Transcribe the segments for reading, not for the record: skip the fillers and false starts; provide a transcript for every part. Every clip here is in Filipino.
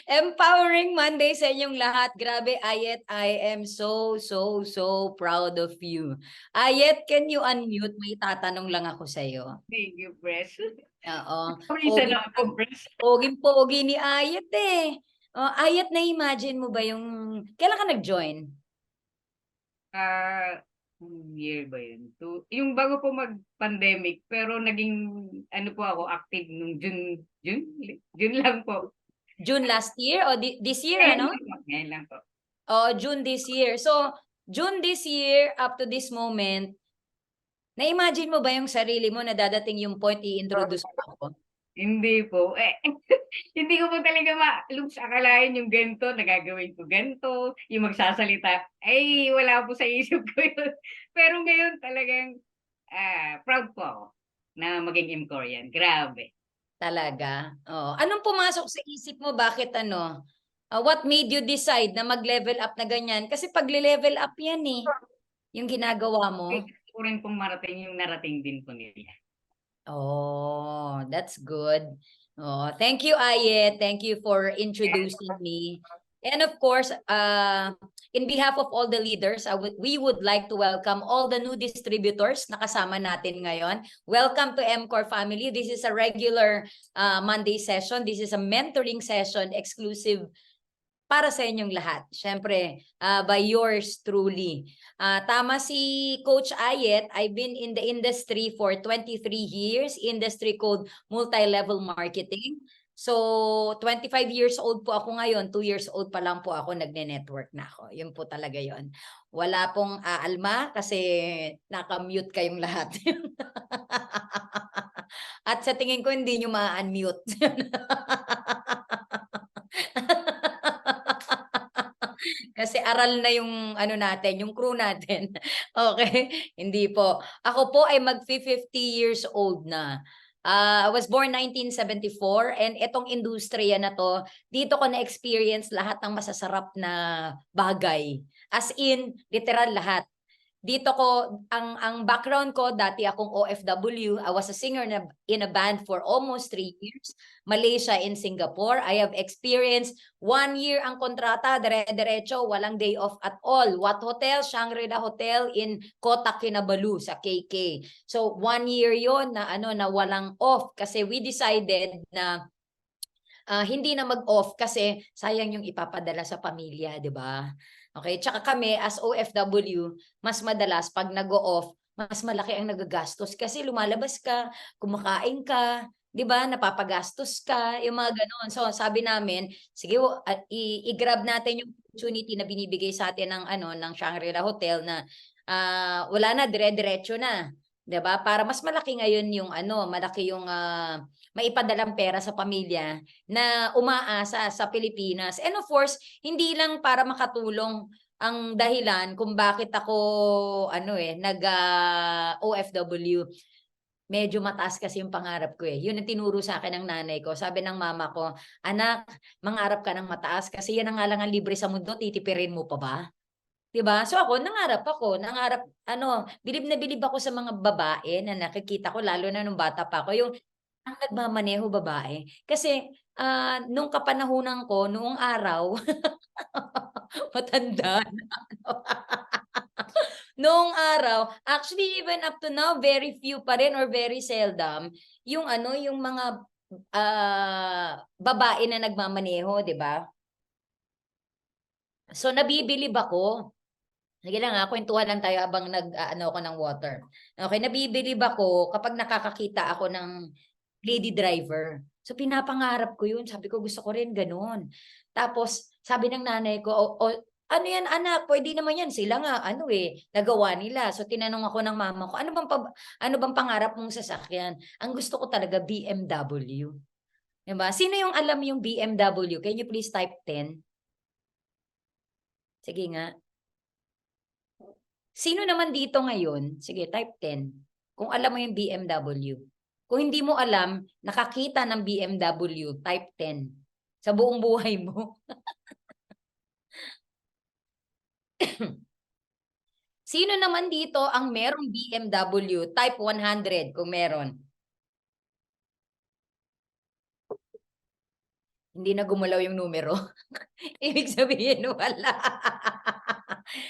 Empowering Monday sa inyong lahat. Grabe, Ayet, I am so proud of you. Ayet, can you unmute? May tatanong lang ako sa'yo. Thank you, Pres. Oo. Pawisan na ako, Pres. Poging-pogi ni Ayet eh. Ayet, na-imagine mo ba yung... Kailan ka nag-join? Year ba yun? Yung bago po mag-pandemic, pero naging, ano po ako, active nung June lang po. June last year o this year, Ngayon ano? lang po, ngayon lang po. June this year. So, June this year, up to this moment, na-imagine mo ba yung sarili mo na dadating yung point i-introduce mo ako? Hindi po. Hindi ko po talaga looks akalain yung ganito, nagagawin ko ganito, yung magsasalita. Ay, wala po sa isip ko yun. Pero ngayon talagang proud po ako na maging M-Korean. Grabe. Talaga? Anong pumasok sa isip mo? Bakit ano? What made you decide na mag-level up na ganyan? Kasi pag-level up yan eh, yung ginagawa Ay, mo. gusto ko rin pong marating yung narating din po nila. Oh, that's good. Thank you, Ayet. Thank you for introducing me. And of course, in behalf of all the leaders, we would like to welcome all the new distributors na kasama natin ngayon. Welcome to MCore family. This is a regular Monday session. This is a mentoring session exclusive para sa inyong lahat. Siyempre, by yours truly. Tama si Coach Ayet, I've been in the industry for 23 years, industry code multi-level marketing. So, 25 years old po ako ngayon, 2 years old pa lang po ako, nagne-network na ako. Yun po talaga yon. Wala pong aalma kasi naka-mute kayong lahat. At sa tingin ko, hindi nyo ma-unmute. Kasi aral na yung ano natin, yung crew natin. Okay? Hindi po. Ako po ay mag-50 years old na. I was born 1974 and itong industriya na to, dito ko na-experience lahat ng masasarap na bagay. As in, literal lahat. Dito ko, ang background ko, dati akong OFW. I was a singer in a band for almost 3 years. Malaysia and Singapore. I have experienced 1 year ang kontrata, dire-diretso, walang day off at all. What Hotel? Shangri-La Hotel in Kota Kinabalu sa KK. So 1 year yon na ano na walang off kasi we decided na hindi na mag-off kasi sayang yung ipapadala sa pamilya, 'di ba? Okay, tsaka kami as OFW, mas madalas pag nag-o-off, mas malaki ang nagagastos kasi lumalabas ka, kumakain ka, 'di ba? Napapagastos ka, yung mga ganoon. So sabi namin, sige, i-grab natin yung opportunity na binibigay sa atin ng ano ng Shangri-La Hotel na wala na dire-diretso na, 'di ba? Para mas malaki ngayon yung ano, malaki yung maipadalang pera sa pamilya na umaasa sa Pilipinas. And of course, hindi lang para makatulong ang dahilan kung bakit ako ano nag OFW. Medyo mataas kasi yung pangarap ko eh. Yun ang tinuro sa akin ng nanay ko. Sabi ng mama ko, anak, mangarap ka ng mataas kasi yan ang nga lang ang libre sa mundo, titipirin mo pa ba? 'Di ba? So ako, nangarap ano, bilib na bilib ako sa mga babae na nakikita ko lalo na nung bata pa ako, yung ang nagmamaneho babae. Kasi, nung kapanahunan ko, noong araw, matanda na ano. Noong araw, actually even up to now, very few pa rin or very seldom, yung ano, yung mga, babae na nagmamaneho, 'di ba? So nabibilib ako. Sige lang kwentuhan lang tayo habang nag-aano ako ng water. Okay, nabibilib ako kapag nakakakita ako ng lady driver. So pinapangarap ko 'yun, sabi ko gusto ko rin gano'n. Tapos sabi ng nanay ko, "O ano 'yan anak, puwede naman 'yan, sila nga ano, nagawa nila." So tinanong ako ng mama ko, ano bang pangarap mong sasakyan?" Ang gusto ko talaga BMW, 'di ba? Sino yung alam yung BMW? Can you please type 10? Sige nga. Sino naman dito ngayon, sige type 10, kung alam mo yung BMW. Kung hindi mo alam, nakakita ng BMW, type 10 sa buong buhay mo. Sino naman dito ang merong BMW, type 100 kung meron. Hindi na gumalaw yung numero. Ibig sabihin wala.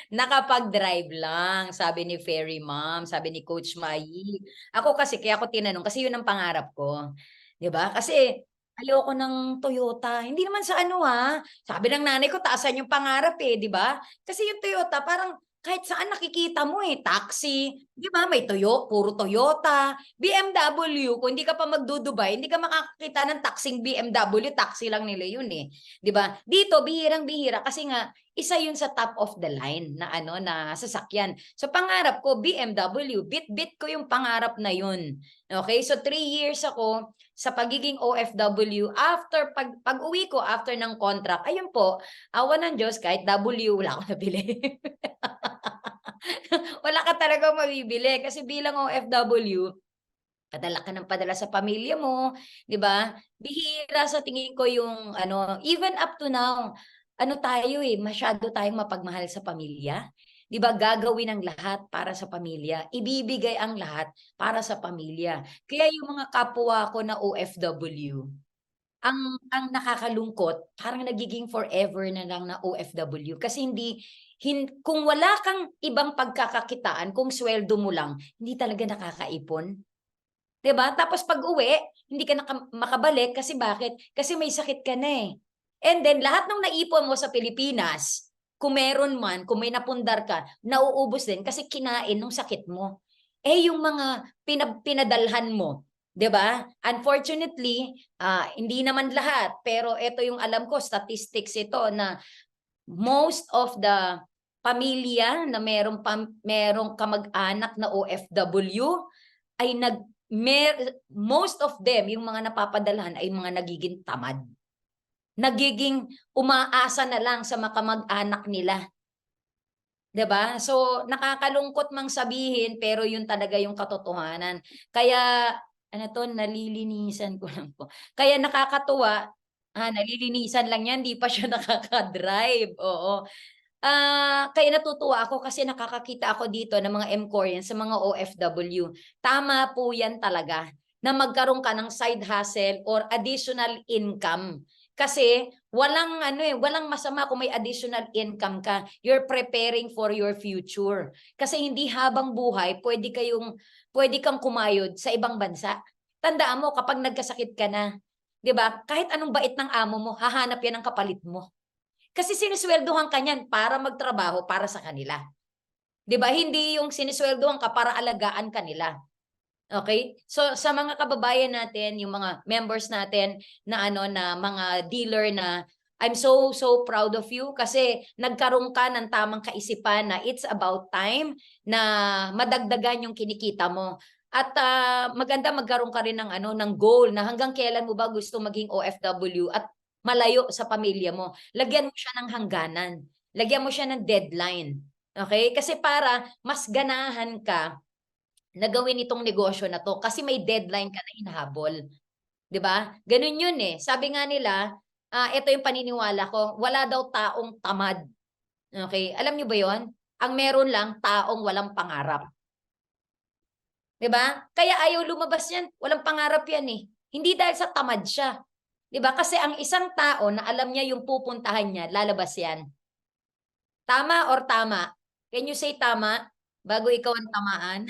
Nakapag-drive lang, sabi ni Fairy Mom, sabi ni Coach Mai. Ako kasi kaya ako tinanong kasi yun ang pangarap ko, 'di ba? Kasi ayoko ng Toyota, hindi naman sa ano, sabi ng nanay ko taasan yung pangarap, eh, 'di ba? Kasi yung Toyota parang kahit saan nakikita mo, eh, taxi, 'di ba, may puro Toyota, BMW, kung hindi ka pa magdu-Dubai, hindi ka makakakita ng taxing BMW, taxi lang nila yun, eh, 'di ba? Dito bihirang-bihira kasi nga isa yun sa top of the line na ano, na sasakyan. So pangarap ko BMW, bit-bit ko yung pangarap na yun. Okay? So 3 years ako sa pagiging OFW. After pag-uwi ko after ng contract, ayun po, awa ng Diyos kahit W wala akong nabili. Wala ka talagang mabibili kasi bilang OFW, padala ka ng padala sa pamilya mo, 'di ba? Bihira sa tingin ko yung ano, even up to now, ano tayo, eh, masyado tayong mapagmahal sa pamilya. 'Di ba, gagawin ang lahat para sa pamilya, ibibigay ang lahat para sa pamilya. Kaya yung mga kapwa ko na OFW, ang nakakalungkot parang nagiging forever na lang na OFW kasi kung wala kang ibang pagkakakitaan, kung sweldo mo lang, hindi talaga nakakaipon. 'Di ba? Tapos pag-uwi, hindi ka makabalik kasi bakit? Kasi may sakit ka na, eh. And then lahat ng naipon mo sa Pilipinas, kung meron man, kung may napundar ka, nauubos din kasi kinain nung sakit mo. Eh, yung mga pinadalhan mo, 'di ba? Unfortunately, hindi naman lahat, pero ito yung alam ko, statistics ito na most of the pamilya na merong kamag-anak na OFW ay most of them, yung mga napapadalhan ay mga nagiging tamad. Nagiging umaasa na lang sa makamag-anak nila, 'di ba? So, nakakalungkot mang sabihin pero yun talaga yung katotohanan. Kaya ano 'to, nalilinisan ko lang po. Kaya nakakatuwa, nalilinisan lang yan, 'di pa siya nakaka-drive, oo. Kaya natutuwa ako kasi nakakakita ako dito ng mga Mkoreans sa mga OFW. Tama po 'yan talaga na magkaroon ka ng side hustle or additional income. Kasi walang ano, walang masama kung may additional income ka. You're preparing for your future. Kasi hindi habang buhay pwede kang kumayod sa ibang bansa. Tandaan mo kapag nagkasakit ka na, 'di ba? Kahit anong bait ng amo mo, hahanap 'yan ng kapalit mo. Kasi siniswelduhan ka niyan para magtrabaho para sa kanila, 'di ba? Hindi yung siniswelduhan ka para alagaan kanila, okay? So, sa mga kababayan natin, yung mga members natin na ano, na mga dealer na I'm so proud of you kasi nagkaroon ka ng tamang kaisipan na it's about time na madagdagan yung kinikita mo. At, maganda magkaroon ka rin ng ano, ng goal na hanggang kailan mo ba gusto maging OFW at malayo sa pamilya mo. Lagyan mo siya ng hangganan, lagyan mo siya ng deadline, okay? Kasi para mas ganahan ka na gawin itong negosyo na 'to kasi may deadline ka na hinahabol, 'di ba? Gano'n 'yun, eh. Sabi nga nila, ito yung paniniwala ko, wala daw taong tamad, okey? Alam niyo ba 'yun? Ang meron lang taong walang pangarap, 'di ba? Kaya ayaw lumabas 'yan, walang pangarap 'yan, eh. Hindi dahil sa tamad siya, 'di ba? Kasi ang isang tao na alam niya yung pupuntahan niya, lalabas 'yan. Tama or tama? Can you say tama bago ikaw ang tamaan?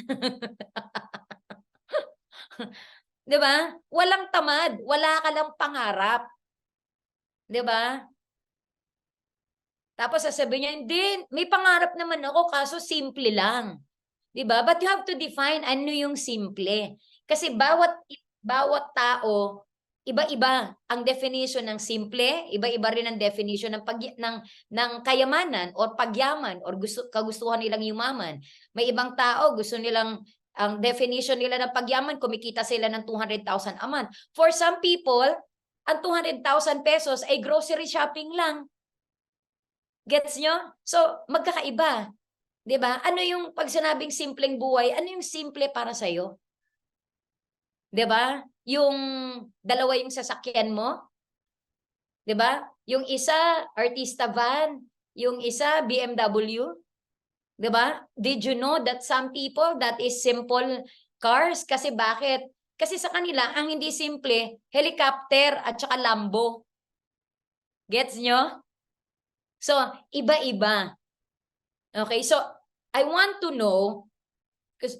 'Di ba? Walang tamad, wala ka lang pangarap, 'di ba? Tapos sasabihin niya, "Hindi, may pangarap naman ako kaso simple lang." 'Di ba? But you have to define ano yung simple. Kasi bawat tao, iba-iba ang definition ng simple, iba-iba rin ang definition ng kayamanan or pagyaman or kagustuhan nilang yumaman. May ibang tao gusto nilang ang definition nila ng pagyaman kumikita sila ng 200,000 a month. For some people, ang 200,000 pesos ay grocery shopping lang. Gets niyo? So, magkakaiba. 'Di ba? Ano yung 'pag sinabing simpleng buhay, ano yung simple para sa'yo? 'Di ba? Yung dalawa yung sasakyan mo, 'di ba? Yung isa artista van, yung isa BMW, 'di ba? Did you know that some people that is simple cars kasi bakit? Kasi sa kanila ang hindi simple, helicopter at saka Lambo. Gets nyo? So, iba-iba. Okay, so I want to know, kasi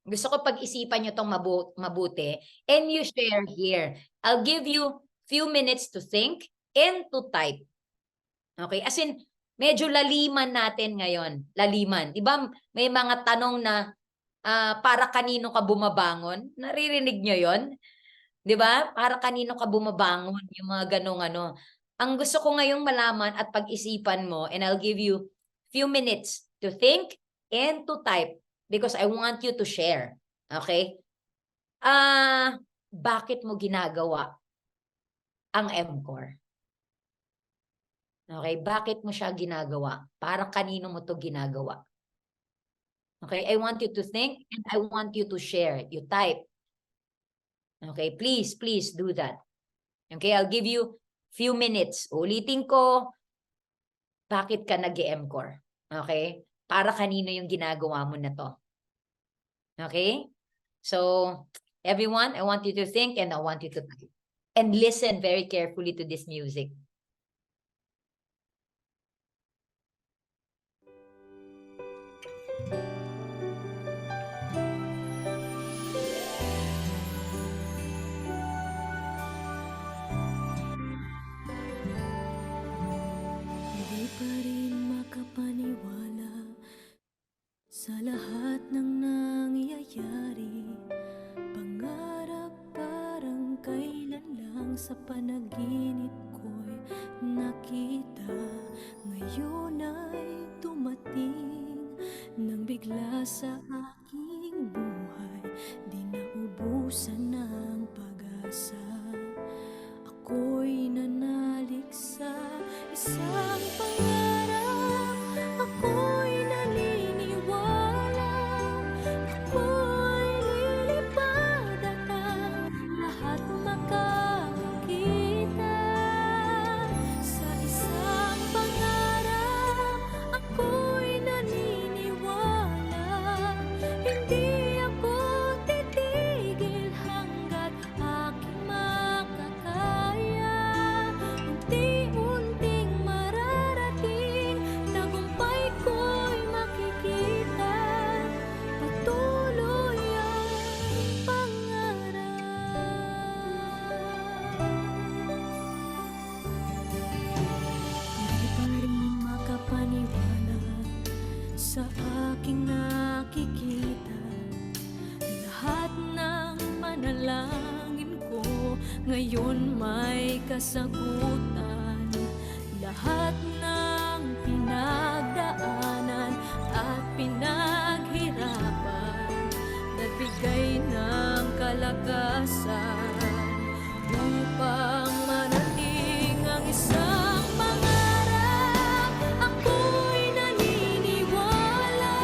gusto ko pag-isipan nyo itong mabuti, and you share here. I'll give you few minutes to think and to type. Okay, as in, medyo laliman natin ngayon. Laliman. Diba may mga tanong na para kanino ka bumabangon? Naririnig nyo yon? Diba? Para kanino ka bumabangon? Yung mga ganong ano. Ang gusto ko ngayong malaman at pag-isipan mo, and I'll give you few minutes to think and to type because I want you to share. Okay? Bakit mo ginagawa ang MCOR? Okay, bakit mo siya ginagawa? Para kanino mo to ginagawa? Okay, I want you to think and I want you to share. You type. Okay, please do that. Okay, I'll give you few minutes. Ulitin ko, bakit ka nag-MCOR? Okay? Para kanino yung ginagawa mo na to? Okay? So, everyone, I want you to think and I want you to type. And listen very carefully to this music. Hindi pa rin makapaniwala sa lahat ng nangyayari. Pangarap parang kailan lang sa panaginip ko'y nakita. Ngayon ay dumating nang bigla sa aking buhay. Di naubusan ng pag-asa. Ako'y nanalig sa isang pangarap. Ako'y naniniwala. Ako'y lilipad at ang lahat makakakita. Sa isang pangarap, ako'y naniniwala. Hindi ako titigil hanggat aking makakaya. Unti-unting mararating, tagumpay ko'y makikita. Patuloy ang pangarap. Hindi pa rin makapaniwala sa aking nakikita. Lahat ng panalangin ko ngayon may kasagutan. Lahat ng pinagdaanan at pinaghirapan, nagbigay ng kalakasan upang marating ang isang pangarap. Ako'y naniniwala.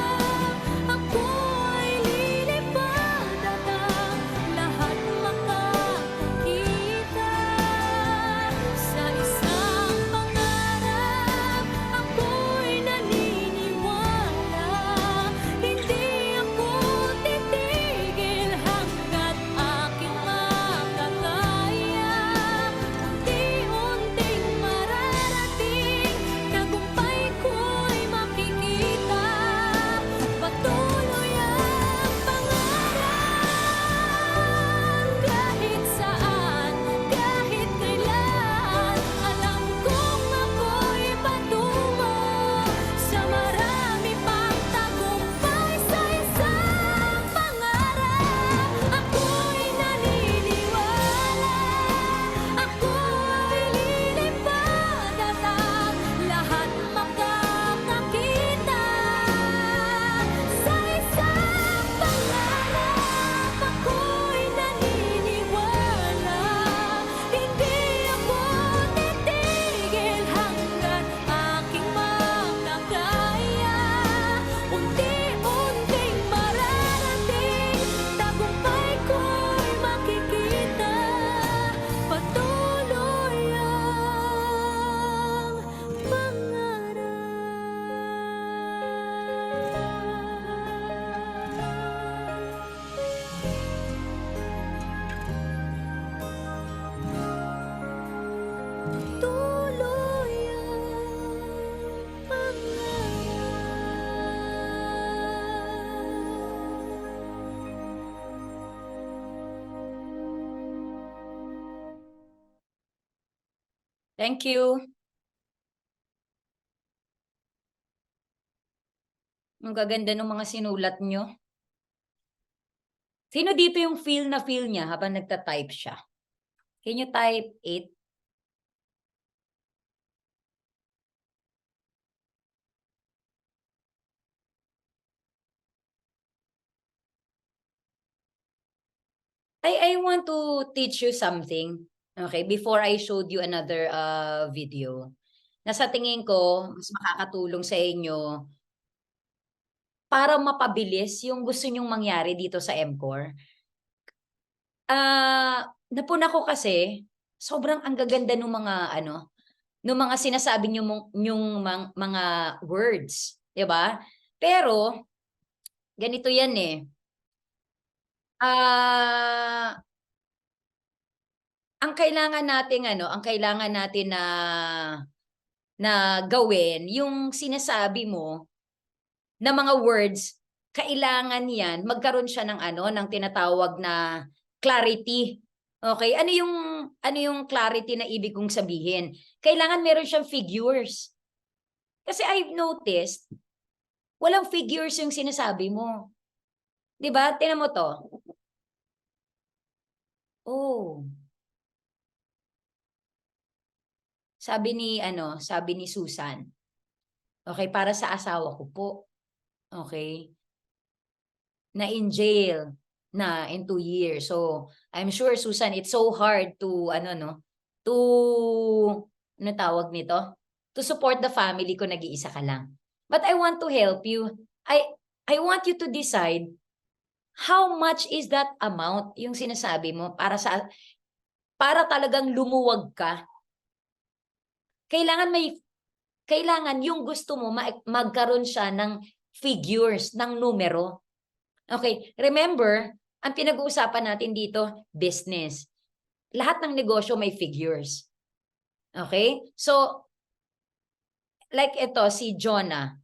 Ako'y lilipad at ang lahat makakakita. Sa isang Thank you. Ang gaganda ng mga sinulat nyo. Sino dito yung feel na feel niya habang nagta-type siya? Can you type it? I want to teach you something. Okay, before I showed you another video. Na sa tingin ko, mas makakatulong sa inyo para mapabilis yung gusto nyong mangyari dito sa MCOR. Napuna ko kasi, sobrang ang gaganda ng mga ng mga sinasabi yung mga words, 'di ba? Pero ganito 'yan eh. Ang kailangan natin na gawin yung sinasabi mo na mga words, kailangan 'yan magkaroon siya ng ng tinatawag na clarity. Okay? Ano yung clarity na ibig kong sabihin? Kailangan meron siyang figures. Kasi I've noticed, walang figures yung sinasabi mo. 'Di ba? Tingnan mo 'to. Oh. Sabi ni Susan. Okay, para sa asawa ko po. Okay? Na in jail na in 2 years. So, I'm sure, Susan, it's so hard to ano tawag nito? To support the family ko, nag-iisa ka lang. But I want to help you. I want you to decide how much is that amount yung sinasabi mo para talagang lumuwag ka. Kailangan yung gusto mo magkaroon siya ng figures, ng numero. Okay, remember, ang pinag-uusapan natin dito, business. Lahat ng negosyo may figures. Okay? So, like ito, si Jonah,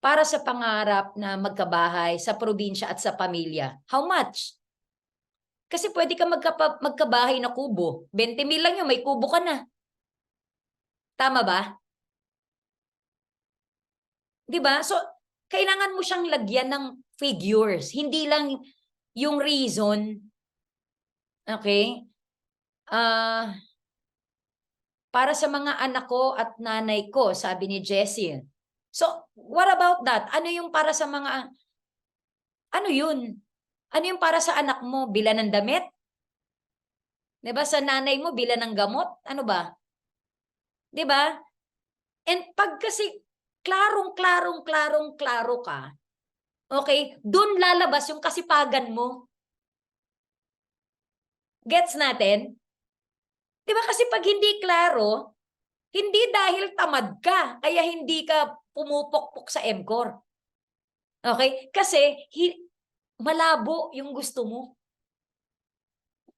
para sa pangarap na magkabahay sa probinsya at sa pamilya, how much? Kasi pwede ka magkabahay na kubo. 20,000 lang yun, may kubo ka na. Tama ba? 'Di ba? So, kailangan mo siyang lagyan ng figures, hindi lang yung reason. Okay? Para sa mga anak ko at nanay ko, sabi ni Jessie. So, what about that? Ano yung para sa mga, ano yun? Ano yung para sa anak mo? Bilan ng damit? 'Di ba? Sa nanay mo, bilan ng gamot? Ano ba? 'Di ba? And pag kasi klaro ka, okay, doon lalabas yung kasipagan mo. Gets natin? 'Di ba kasi pag hindi klaro, hindi dahil tamad ka, kaya hindi ka pumupokpok sa MCOR. Okay? Kasi malabo yung gusto mo.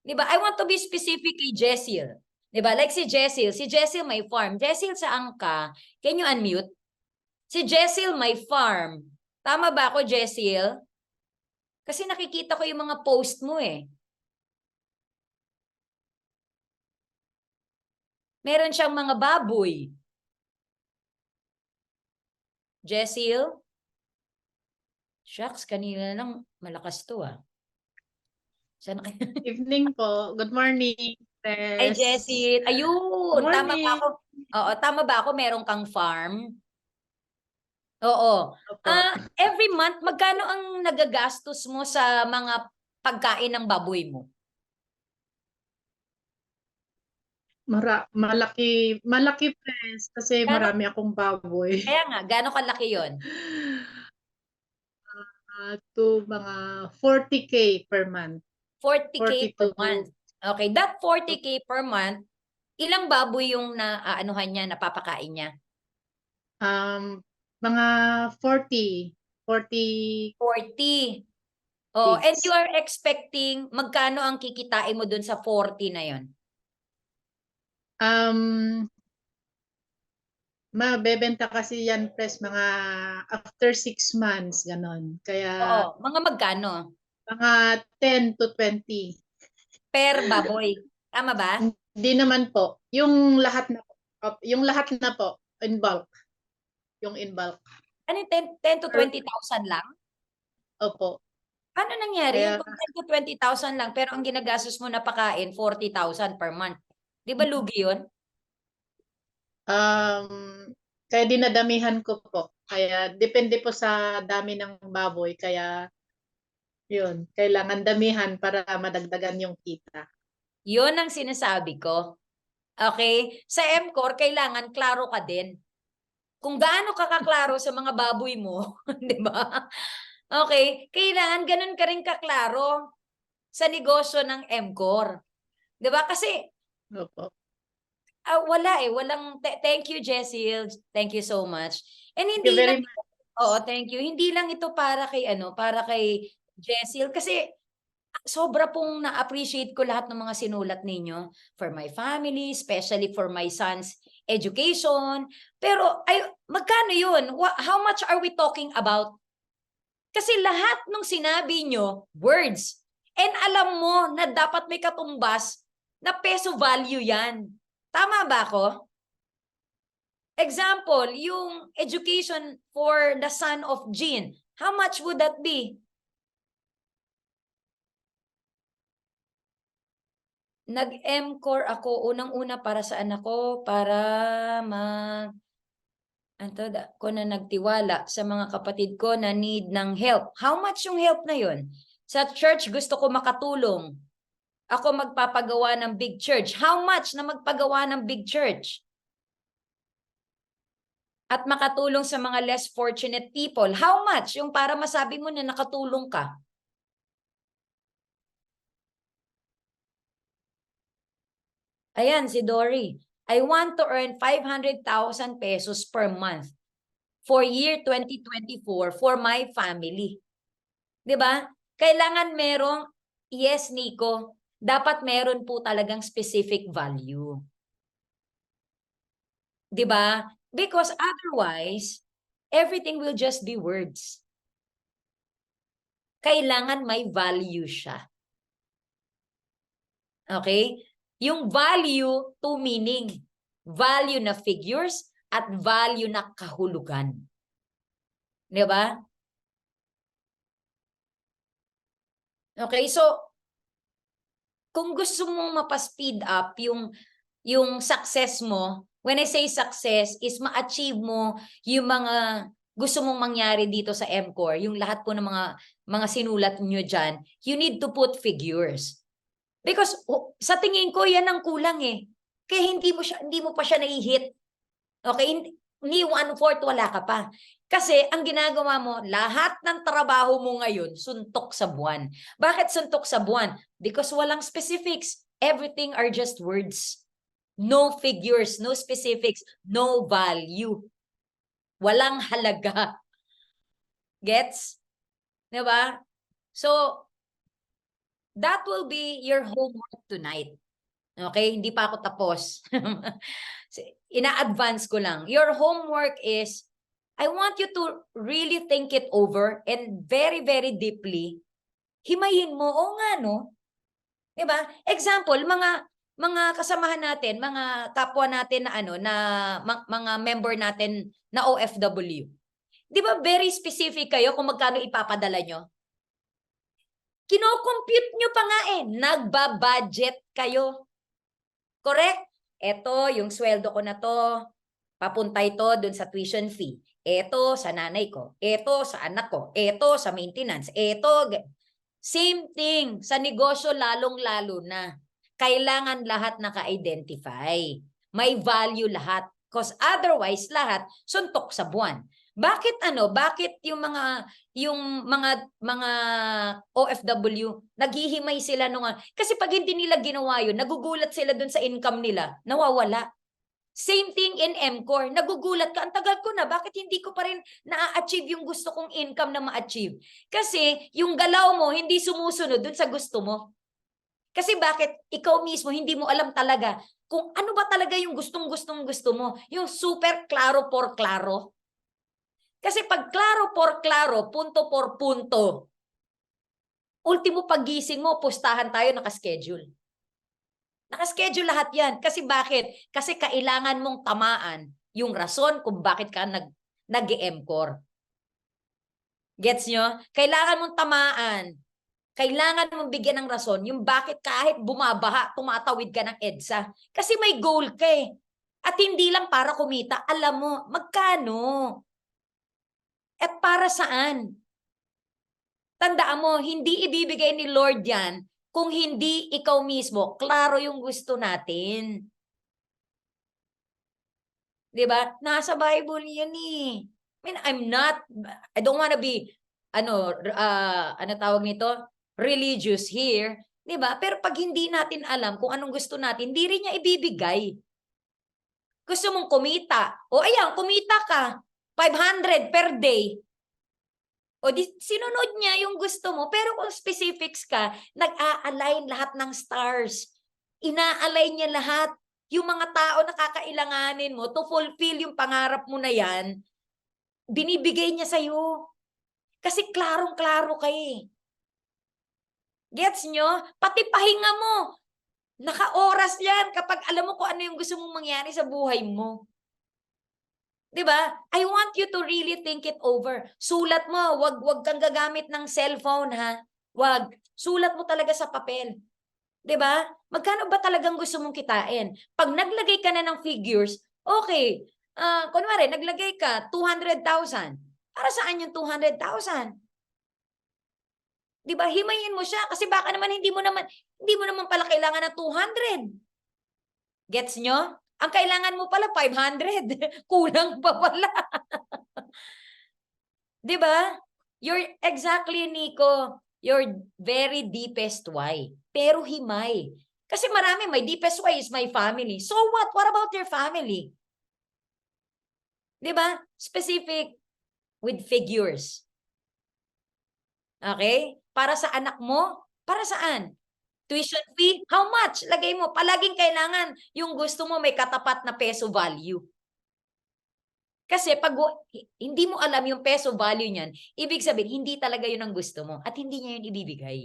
'Di ba? I want to be specific kay Jessil. 'Di ba? Like si Jessil may farm. Jessil, saan ka? Can you unmute? Si Jessil may farm. Tama ba ako, Jessil? Kasi nakikita ko yung mga post mo eh. Meron siyang mga baboy. Jessil? Shucks, kanina lang malakas to ah. Sana Evening po. Good morning. Ay, Jessil. Ayun, Good tama ba morning. ako? Oo, tama ba ako? Meron kang farm? Oo. Opo. Every month, magkano ang nagagastos mo sa mga pagkain ng baboy mo? Malaki press kasi marami akong baboy. Kaya nga, gaano kalaki yon? To mga 40K per month. 40K per 42. month. Okay, that 40K per month, ilang baboy yung naaanuhan niya, napapakain niya? Mga 40. 40 40. Oh, and pigs. you are expecting magkano ang kikitain mo dun sa 40 na yon? Mabebenta kasi yan press mga after 6 months, ganon. Kaya Oo, mga magkano? mga 10 to 20. Per baboy. Tama ba? Hindi naman po. Yung lahat na po. Yung lahat na po, in bulk. Yung in bulk. Ano yung 10 to 20,000 lang? Opo. Ano nangyari yun Kaya, kung 10 to 20,000 lang pero ang ginagastos mo na pakain 40,000 per month? Di ba lugi yun? kaya dinadamihan ko po. Kaya depende po sa dami ng baboy. Kaya yun, kailangan damihan para madagdagan yung kita. Yun ang sinasabi ko. Okay? Sa MCOR, kailangan klaro ka din. Kung gaano ka kaklaro sa mga baboy mo, di ba? Okay? Kailangan ganun ka rin kaklaro sa negosyo ng MCOR. Di ba? Kasi Opo. wala eh. Walang, thank you, Jessil. Thank you so much. And Thank you hindi very lang, much. oo, thank you. Hindi lang ito para kay para kay Jessil. Kasi sobra pong na-appreciate ko lahat ng mga sinulat ninyo for my family, especially for my son's education. Pero ay magkano 'yun? How much are we talking about? Kasi lahat ng sinabi nyo, words. And alam mo na dapat may katumbas na peso value 'yan. Tama ba ako? Example, yung education for the son of Jean, how much would that be? Nag-MCOR ako unang-una para sa anak ko para ko na nagtiwala sa mga kapatid ko na need ng help. How much yung help na yun? Sa church gusto ko makatulong. Ako magpapagawa ng big church. How much na magpagawa ng big church? At makatulong sa mga less fortunate people. How much? Yung para masabi mo na nakatulong ka. Ayan, si Dory. I want to earn 500,000 pesos per month for year 2024 for my family. 'Di ba? Kailangan merong, yes, Nico, dapat meron po talagang specific value. 'Di ba? Because otherwise, everything will just be words. Kailangan may value siya. Okay? Yung value, two meaning. Value na figures at value na kahulugan. Di ba? Okay, so kung gusto mong mapa-speed up yung success mo, when I say success is ma-achieve mo yung mga gusto mong mangyari dito sa MCOR, yung lahat po ng mga sinulat nyo dyan, you need to put figures. Because sa tingin ko, yan ang kulang eh. Kaya hindi mo pa siya nai-hit. Okay? Hindi 1/4, wala ka pa. Kasi ang ginagawa mo, lahat ng trabaho mo ngayon, suntok sa buwan. Bakit suntok sa buwan? Because walang specifics. Everything are just words. No figures, no specifics, no value. Walang halaga. Gets? Diba? So, that will be your homework tonight. Okay? Hindi pa ako tapos. Ina-advance ko lang. Your homework is, I want you to really think it over and very, very deeply. Himayin mo, o nga no? Diba? Example, mga kasamahan natin, mga kapwa natin na mga member natin na OFW. Di ba very specific kayo kung magkano ipapadala nyo? Kino-compute nyo pa nga eh. Nagba-budget kayo. Correct? Ito, yung sweldo ko na to, papunta ito dun sa tuition fee. Ito sa nanay ko. Ito sa anak ko. Ito sa maintenance. Ito, same thing. Sa negosyo, lalong-lalo na. Kailangan lahat naka-identify. May value lahat. Because otherwise, lahat suntok sa buwan. Bakit Bakit yung mga OFW naghihimay sila nung kasi pag hindi nila ginawa yun, nagugulat sila dun sa income nila, nawawala. Same thing in MCOR. Nagugulat ka, ang tagal ko na, bakit hindi ko pa rin na-achieve yung gusto kong income na ma-achieve? Kasi yung galaw mo hindi sumusunod dun sa gusto mo. Kasi bakit ikaw mismo hindi mo alam talaga kung ano ba talaga yung gustong-gustong gusto mo. Yung super klaro por klaro. Kasi pag klaro por klaro, punto por punto, ultimo paggising mo, pustahan tayo nakaschedule. Nakaschedule lahat yan. Kasi bakit? Kasi kailangan mong tamaan yung rason kung bakit ka nag-e-MCOR. Gets nyo? Kailangan mong tamaan. Kailangan mong bigyan ng rason yung bakit kahit bumabaha, tumatawid ka ng EDSA. Kasi may goal ka eh. At hindi lang para kumita. Alam mo, magkano? At para saan? Tandaan mo, hindi ibibigay ni Lord yan kung hindi ikaw mismo, klaro yung gusto natin. 'Di ba? Nasa Bible yan eh. I mean, I don't wanna be, ano tawag nito? Religious here. 'Di ba? Pero pag hindi natin alam kung anong gusto natin, hindi rin niya ibibigay. Gusto mong kumita. O ayan, kumita ka. 500 per day. O di, sinunod niya yung gusto mo. Pero kung specifics ka, nag-a-align lahat ng stars. Ina-align niya lahat. Yung mga tao na kakailanganin mo to fulfill yung pangarap mo na yan, binibigay niya sa'yo. Kasi klarong-klaro ka eh. Gets nyo? Pati pahinga mo. Naka-oras yan kapag alam mo kung ano yung gusto mong mangyari sa buhay mo. 'Di ba? I want you to really think it over. Sulat mo, wag kang gagamit ng cellphone ha. Wag. Sulat mo talaga sa papel. 'Di ba? Magkano ba talagang gusto mong kitain? Pag naglagay ka na ng figures, okay. Kunwari, naglagay ka 200,000. Para saan yung 200,000? 'Di ba? Himayin mo siya kasi baka naman hindi mo naman pala kailangan ng 200. Gets nyo? Ang kailangan mo pala 500. Kulang pa pala. 'Di ba? You're exactly, Nico. Your very deepest why. Pero himay. Kasi marami, my deepest why is my family. So what? What about your family? 'Di ba? Specific with figures. Okay? Para sa anak mo? Para saan? Tuition fee? How much? Lagay mo. Palaging kailangan yung gusto mo may katapat na peso value. Kasi pag hindi mo alam yung peso value niyan, ibig sabihin, hindi talaga yun ang gusto mo at hindi niya yun ibibigay.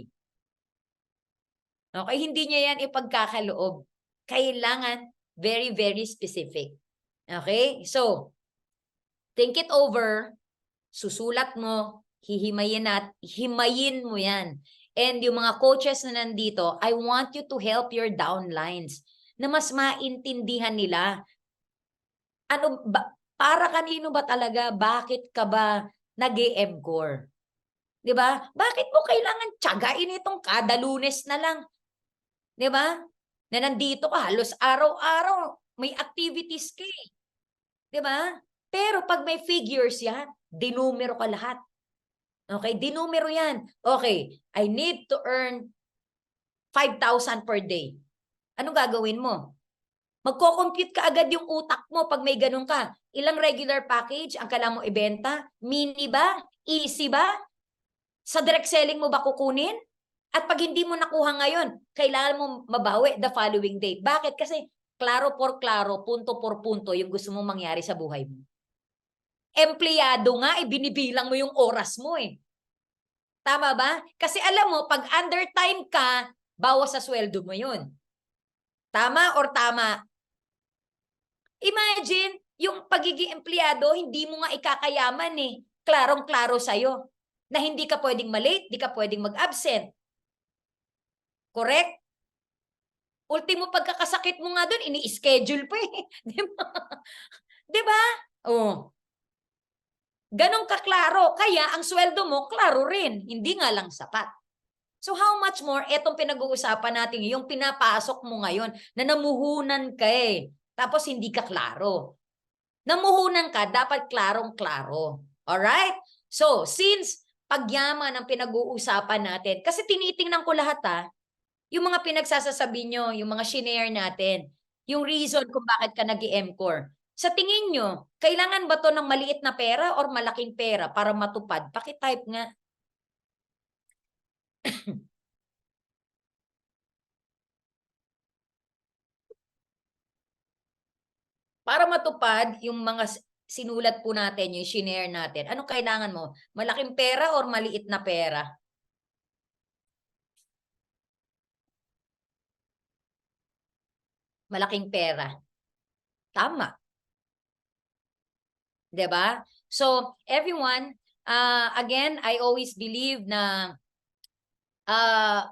Okay? Hindi niya yan ipagkakaloob. Kailangan very, very specific. Okay? So, think it over, susulat mo, himayin mo yan. And yung mga coaches na nandito, I want you to help your downlines na mas maintindihan nila. Ano ba, para kanino ba talaga? Bakit ka ba nag-e-MCOR? 'Di ba? Bakit mo kailangan tiyagain itong kada Lunes na lang? 'Di ba? Na nandito ka halos araw-araw, may activities ka eh. 'Di ba? Pero pag may figures yan, dinumero ka lahat. Okay, dinumero yan. Okay, I need to earn 5,000 per day. Anong gagawin mo? Magko-compute ka agad yung utak mo pag may ganun ka. Ilang regular package ang kailangan mo ibenta? Mini ba? Easy ba? Sa direct selling mo ba kukunin? At pag hindi mo nakuha ngayon, kailangan mo mabawi the following day. Bakit? Kasi klaro por klaro, punto por punto yung gusto mong mangyari sa buhay mo. Empleyado nga, binibilang mo yung oras mo eh. Tama ba? Kasi alam mo, pag undertime ka, bawas sa sweldo mo yun. Tama or tama? Imagine, yung pagiging empleyado, hindi mo nga ikakayaman eh. Klarong-klaro sa'yo. Na hindi ka pwedeng malate, hindi ka pwedeng mag-absent. Correct? Ultimo pagkakasakit mo nga doon, ini-schedule pa eh. Di ba? Di ba? Oh. Ganon kaklaro. Kaya ang sweldo mo, klaro rin. Hindi nga lang sapat. So how much more, etong pinag-uusapan natin, yung pinapasok mo ngayon, na namuhunan ka eh. Tapos hindi ka klaro. Namuhunan ka, dapat klarong-klaro. Alright? So, since pagyaman ang pinag-uusapan natin, kasi tinitingnan ko lahat yung mga pinagsasasabi nyo, yung mga shinare natin, yung reason kung bakit ka nag-MCOR. Sa tingin nyo, kailangan ba to ng maliit na pera or malaking pera para matupad? Paki-type nga. Para matupad yung mga sinulat po natin, yung shinare natin, anong kailangan mo? Malaking pera or maliit na pera? malaking pera. Tama. 'Di ba? So, everyone, again, I always believe na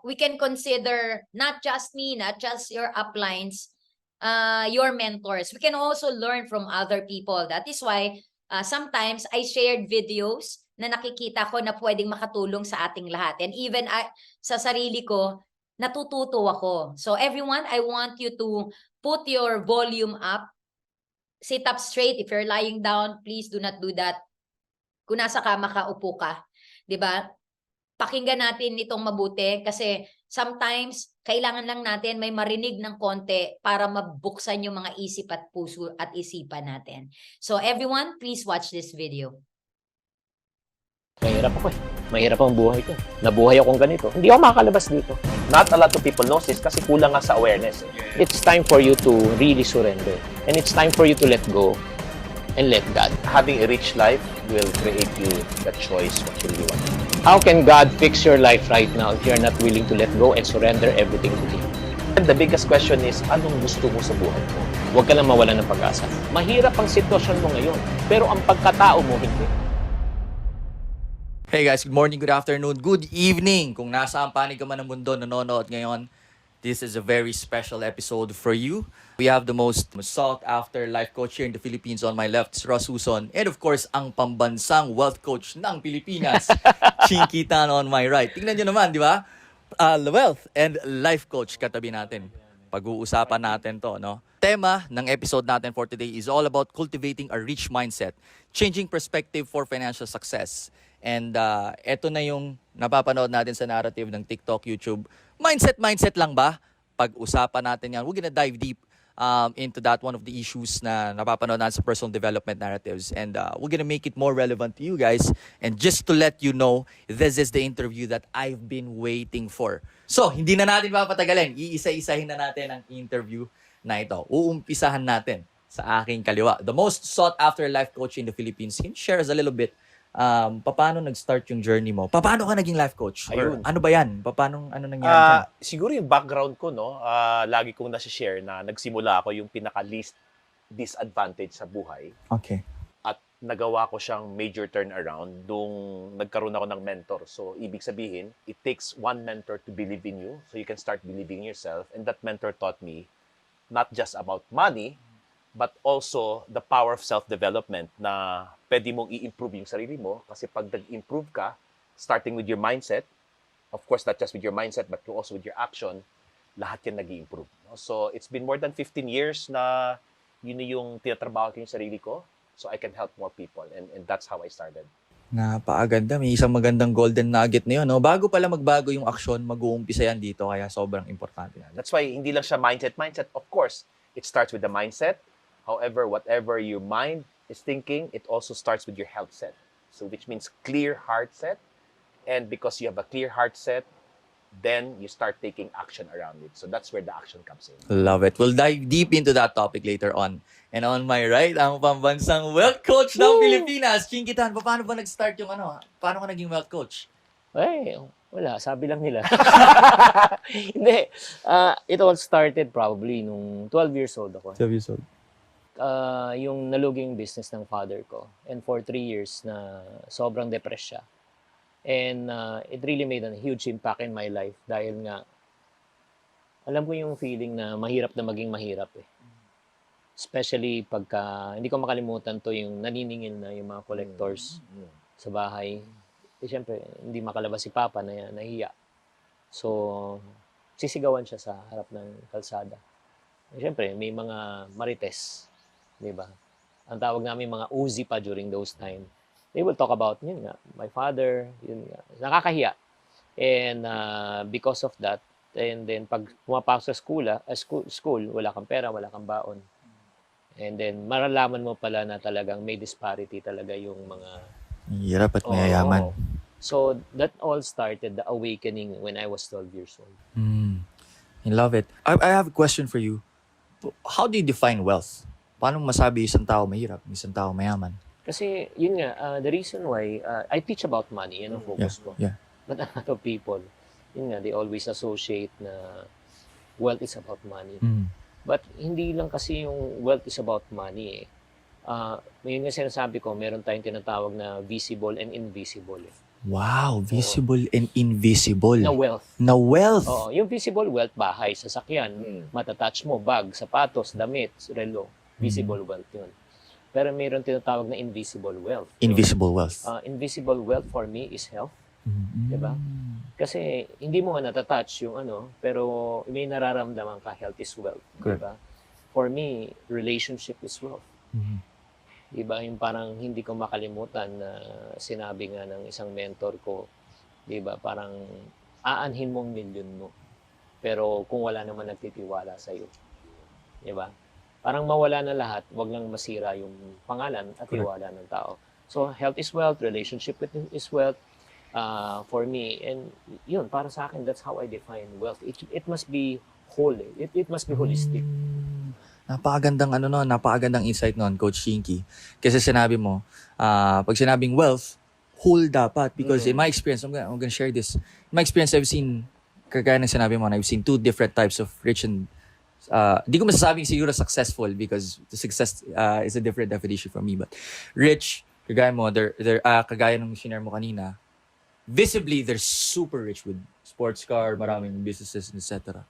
we can consider not just me, not just your uplines, your mentors. We can also learn from other people. That is why sometimes I shared videos na nakikita ko na pwedeng makatulong sa ating lahat. And even sa sarili ko, natututo ako. So everyone, I want you to put your volume up. Sit up straight. If you're lying down, please do not do that. Kung nasa kama ka, upo ka. 'Di ba? Pakinggan natin itong mabuti kasi sometimes kailangan lang natin may marinig ng konti para mabuksan yung mga isip at puso at isipan natin. So everyone, please watch this video. Mahirap ako eh. Mahirap ang buhay ko. Nabuhay akong ganito. Hindi ako makakalabas dito. Not a lot of people know this kasi kulang nga sa awareness. It's time for you to really surrender. And it's time for you to let go and let God. Having a rich life will create you the choice what you really want. How can God fix your life right now if you're not willing to let go and surrender everything to Him? And the biggest question is, anong gusto mo sa buhay mo? Huwag ka lang mawalan ng pag-asa. Mahirap ang sitwasyon mo ngayon, pero ang pagkatao mo hindi. Hey guys, good morning, good afternoon, good evening. Kung nasaan panig ka man ng mundo nanonood ngayon, this is a very special episode for you. We have the most sought after life coach here in the Philippines. On my left is Ross Huson. And of course, ang pambansang wealth coach ng Pilipinas, Chinky Tan on my right. Tingnan nyo naman, di ba? Wealth and life coach katabi natin. Pag-uusapan natin to, no? Tema ng episode natin for today is all about cultivating a rich mindset, changing perspective for financial success. And eto na yung napapanood natin sa narrative ng TikTok, YouTube. Mindset lang ba? Pag-usapan natin yan. We're gonna dive deep into that, one of the issues na napapanood natin sa personal development narratives. And we're gonna make it more relevant to you guys. And just to let you know, this is the interview that I've been waiting for. So, hindi na natin papatagalin. Iisa-isahin na natin ang interview na ito. Uumpisahan natin sa aking kaliwa. The most sought after life coach in the Philippines. Can you share us a little bit paano nag-start yung journey mo? Paano ka naging life coach? Or Ayun. ano ba yan? Ano nangyari dyan? Siguro yung background ko, no, lagi kong nasi-share na nagsimula ako yung pinaka-least disadvantage sa buhay Okay. at nagawa ko siyang major turnaround nung nagkaroon ako ng mentor. So, ibig sabihin, it takes one mentor to believe in you so you can start believing in yourself. And that mentor taught me not just about money, but also the power of self-development na pwede mong i-improve yung sarili mo kasi pag nag-improve ka, starting with your mindset, of course, not just with your mindset, but also with your action, lahat yan nag-i-improve. So, it's been more than 15 years na yun yung tinatrabaho ko yung sarili ko so I can help more people. And that's how I started. Napakaganda. May isang magandang golden nugget na yun. No? Bago pala magbago yung aksyon, mag-uumpisa yan dito. Kaya sobrang importante yan. That's why hindi lang siya mindset. Of course, it starts with the mindset. However, whatever your mind is thinking, it also starts with your health set. So which means clear heart set. And because you have a clear heart set, then you start taking action around it. So that's where the action comes in. Love it. We'll dive deep into that topic later on. And on my right, ang pambansang wealth coach ng Pilipinas, Chinky Tan. Paano ba nag-start yung paano ka naging wealth coach? Eh, wala. Sabi lang nila. Hindi. It all started probably nung 12 years old ako. 12 years old. Yung naluging business ng father ko. And for 3 years na sobrang depressed siya. And it really made a huge impact in my life dahil nga alam ko yung feeling na mahirap na maging mahirap eh. Especially pagka, hindi ko makalimutan to yung naniningil na yung mga collectors sa bahay. Eh syempre, hindi makalabas si Papa na nahiya. So, sisigawan siya sa harap ng kalsada. Eh syempre, may mga marites. Diba? Ang tawag namin mga Uzi pa during those time. They will talk about, yun nga, my father, yun nga. Nakakahiya. And because of that, and then pag pumapasok sa school, wala kang pera, wala kang baon. And then, maralaman mo pala na talagang may disparity talaga yung mga... Hirap at mayayaman. So, that all started the awakening when I was 12 years old. I love it. I have a question for you. How do you define wealth? Paano masabi isang tao mahirap, isang tao mayaman? Kasi, yun nga, the reason why, I teach about money, yun ang focus ko. Yeah. But a lot of people, yun nga, they always associate na wealth is about money. But hindi lang kasi yung wealth is about money eh. Yun nga sinasabi ko, meron tayong tinatawag na visible and invisible eh. Wow, visible and invisible. Na wealth. Na wealth. Oo, yung visible wealth, bahay, sasakyan, matatouch mo, bag, sapatos, damit, relo. Visible wealth yun. Pero mayroon tinatawag na invisible wealth. Invisible wealth. Invisible wealth for me is health. Mm. Diba? Kasi hindi mo nga natatouch yung pero may nararamdaman ka, health is wealth. Correct. Diba? For me, relationship is wealth. Mhm. Diba? Yung parang hindi ko makalimutan na sinabi nga ng isang mentor ko, diba? Parang aanhin mong milyon mo. Pero kung wala naman nagtitiwala sa'yo. Diba? Parang mawala na lahat, wag lang masira yung pangalan at tiwala ng tao. So, health is wealth, relationship is wealth, for me. And yun, para sa akin, that's how I define wealth. It must be whole. It must be holistic. Napakagandang napakagandang insight noon, Coach Chinky. Kasi sinabi mo, pag sinabing wealth, whole dapat. Because in my experience, I'm gonna share this. In my experience, I've seen, kagaya ng sinabi mo, I've seen two different types of rich and di ko masasabing siguro successful because the success is a different definition for me. But rich, kagaya mo, kagaya ng sinare mo kanina, visibly, they're super rich with sports car, maraming businesses, etc.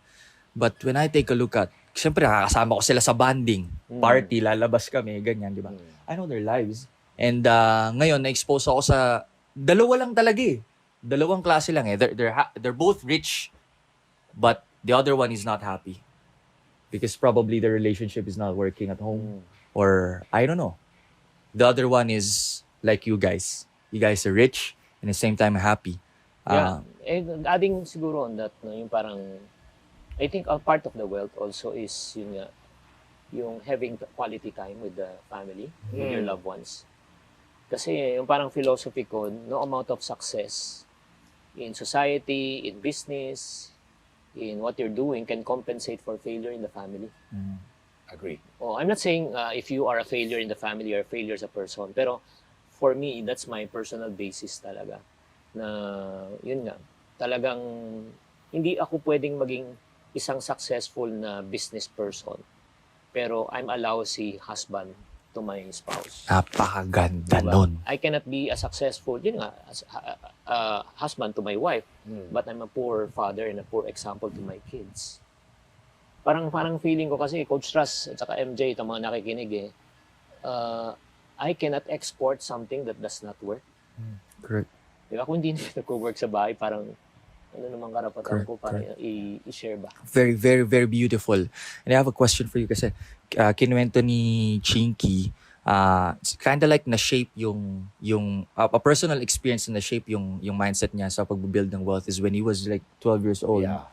But when I take a look at, siyempre nakakasama ko sila sa banding, party, lalabas kami, ganyan, di ba? I know their lives. And ngayon, na-expose ako sa, dalawa lang talaga eh. Dalawang klase lang eh. They're both rich, but the other one is not happy. Because probably the relationship is not working at home. Or, I don't know. The other one is like you guys. You guys are rich and at the same time happy. Yeah. And adding siguro on that, yung parang, I think a part of the wealth also is yung having quality time with the family, with your loved ones. Kasi yung parang philosophy ko, no amount of success in society, in business, in what you're doing can compensate for failure in the family. Agree. Oh, I'm not saying if you are a failure in the family or a failure as a person, pero for me, that's my personal basis talaga. Na yun nga, talagang hindi ako pwedeng maging isang successful na business person, pero I'm a lousy husband to my spouse. Napakaganda Diba? nun. I cannot be a successful, husband to my wife, but I'm a poor father and a poor example to my kids. Parang feeling ko kasi, Coach Russ at saka MJ, itong mga nakikinig I cannot export something that does not work. Correct. Diba? Kung hindi nag-work sa bahay, parang ano namang karapatan Correct, ko para i-share ba? Very, very, very beautiful. And I have a question for you kasi kinuwento ni Chinky, it's kind of like na-shape yung a personal experience na na-shape yung mindset niya sa pag-build ng wealth is when he was like 12 years old. Yeah.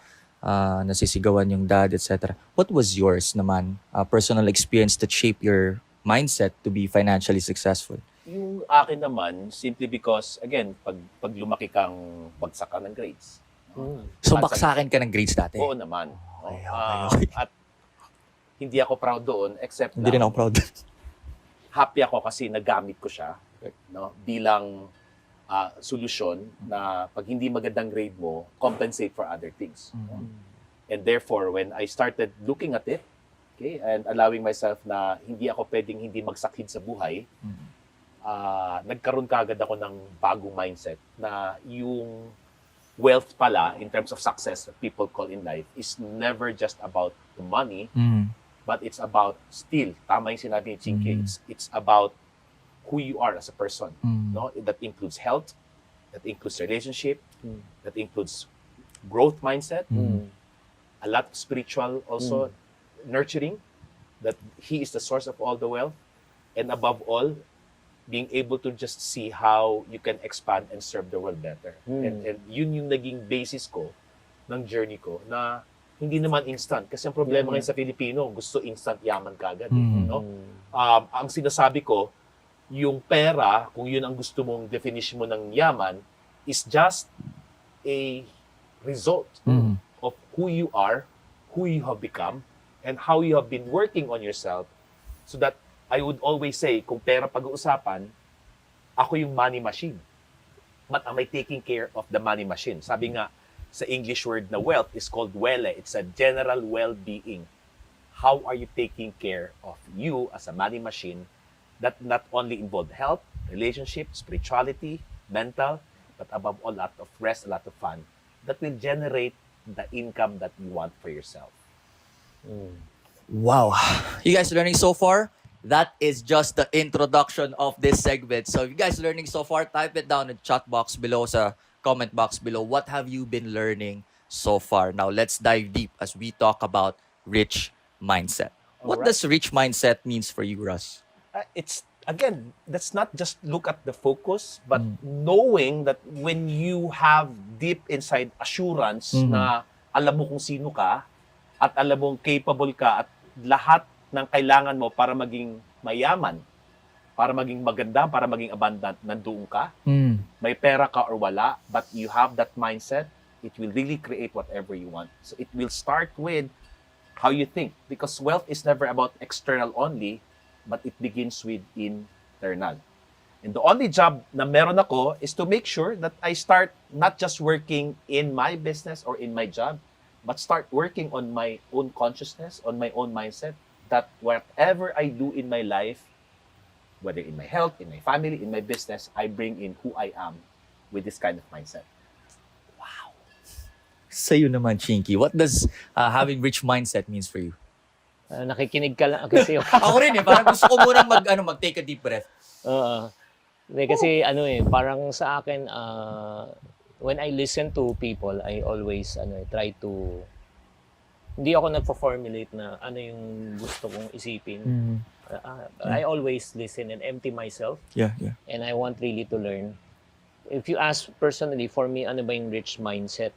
Nasisigawan yung dad, etc. What was yours naman? Personal experience that shaped your mindset to be financially successful? Yung akin naman, simply because, again, pag lumaki kang bagsak ka ng grades. So, baksakin ka ng grades dati? Oo naman. Okay. At hindi ako proud doon, except Hindi rin ako proud. happy ako kasi nagamit ko siya bilang solusyon na pag hindi magandang grade mo, compensate for other things. And therefore, when I started looking at it, okay, and allowing myself na hindi ako pwedeng hindi magsakhid sa buhay, nagkaroon kaagad ako ng bagong mindset na yung wealth pala, in terms of success that people call in life, is never just about the money, but it's about still, tama yung sinabi ni Chinky, it's about who you are as a person. No? That includes health, that includes relationship, that includes growth mindset, a lot of spiritual also nurturing, that he is the source of all the wealth, and above all, being able to just see how you can expand and serve the world better. And yun yung naging basis ko ng journey ko na hindi naman instant. Kasi ang problema ngayon sa Filipino, gusto instant yaman kagad. No? Ang sinasabi ko, yung pera, kung yun ang gusto mong definition mo ng yaman, is just a result of who you are, who you have become, and how you have been working on yourself so that I would always say, kung pera pag-uusapan, ako yung money machine. But am I taking care of the money machine? Sabi nga, sa English word na wealth is called wele. It's a general well-being. how are you taking care of you as a money machine that not only involve health, relationship, spirituality, mental, but above all, a lot of rest, a lot of fun that will generate the income that you want for yourself. Wow. You guys learning so far? That is just the introduction of this segment. So if you guys learning so far, type it down in the chat box below, sa comment box below. What have you been learning so far? Now let's dive deep as we talk about rich mindset. What Alright. does rich mindset means for you, Russ? It's, again, let's not just look at the focus, but knowing that when you have deep inside assurance na alam mo kung sino ka at alam mong capable ka at lahat ng kailangan mo para maging mayaman, para maging maganda, para maging abundant, nandoon ka. May pera ka or wala, but you have that mindset, it will really create whatever you want. So it will start with how you think, because wealth is never about external only, but it begins with internal. And the only job na meron ako is to make sure that I start not just working in my business or in my job, but start working on my own consciousness, on my own mindset, that whatever I do in my life, whether in my health, in my family, in my business, I bring in who I am with this kind of mindset. Sa'yo naman, Chinky, what does having rich mindset means for you? Nakikinig ka lang kasi Ako rin parang gusto ko munang mag-take a deep breath. Hindi, kasi parang sa akin, when I listen to people, I always try to, hindi ako nagpo-formulate na ano yung gusto kong isipin. I always listen and empty myself, Yeah. and I want really to learn. If you ask personally, for me, ano ba yung rich mindset?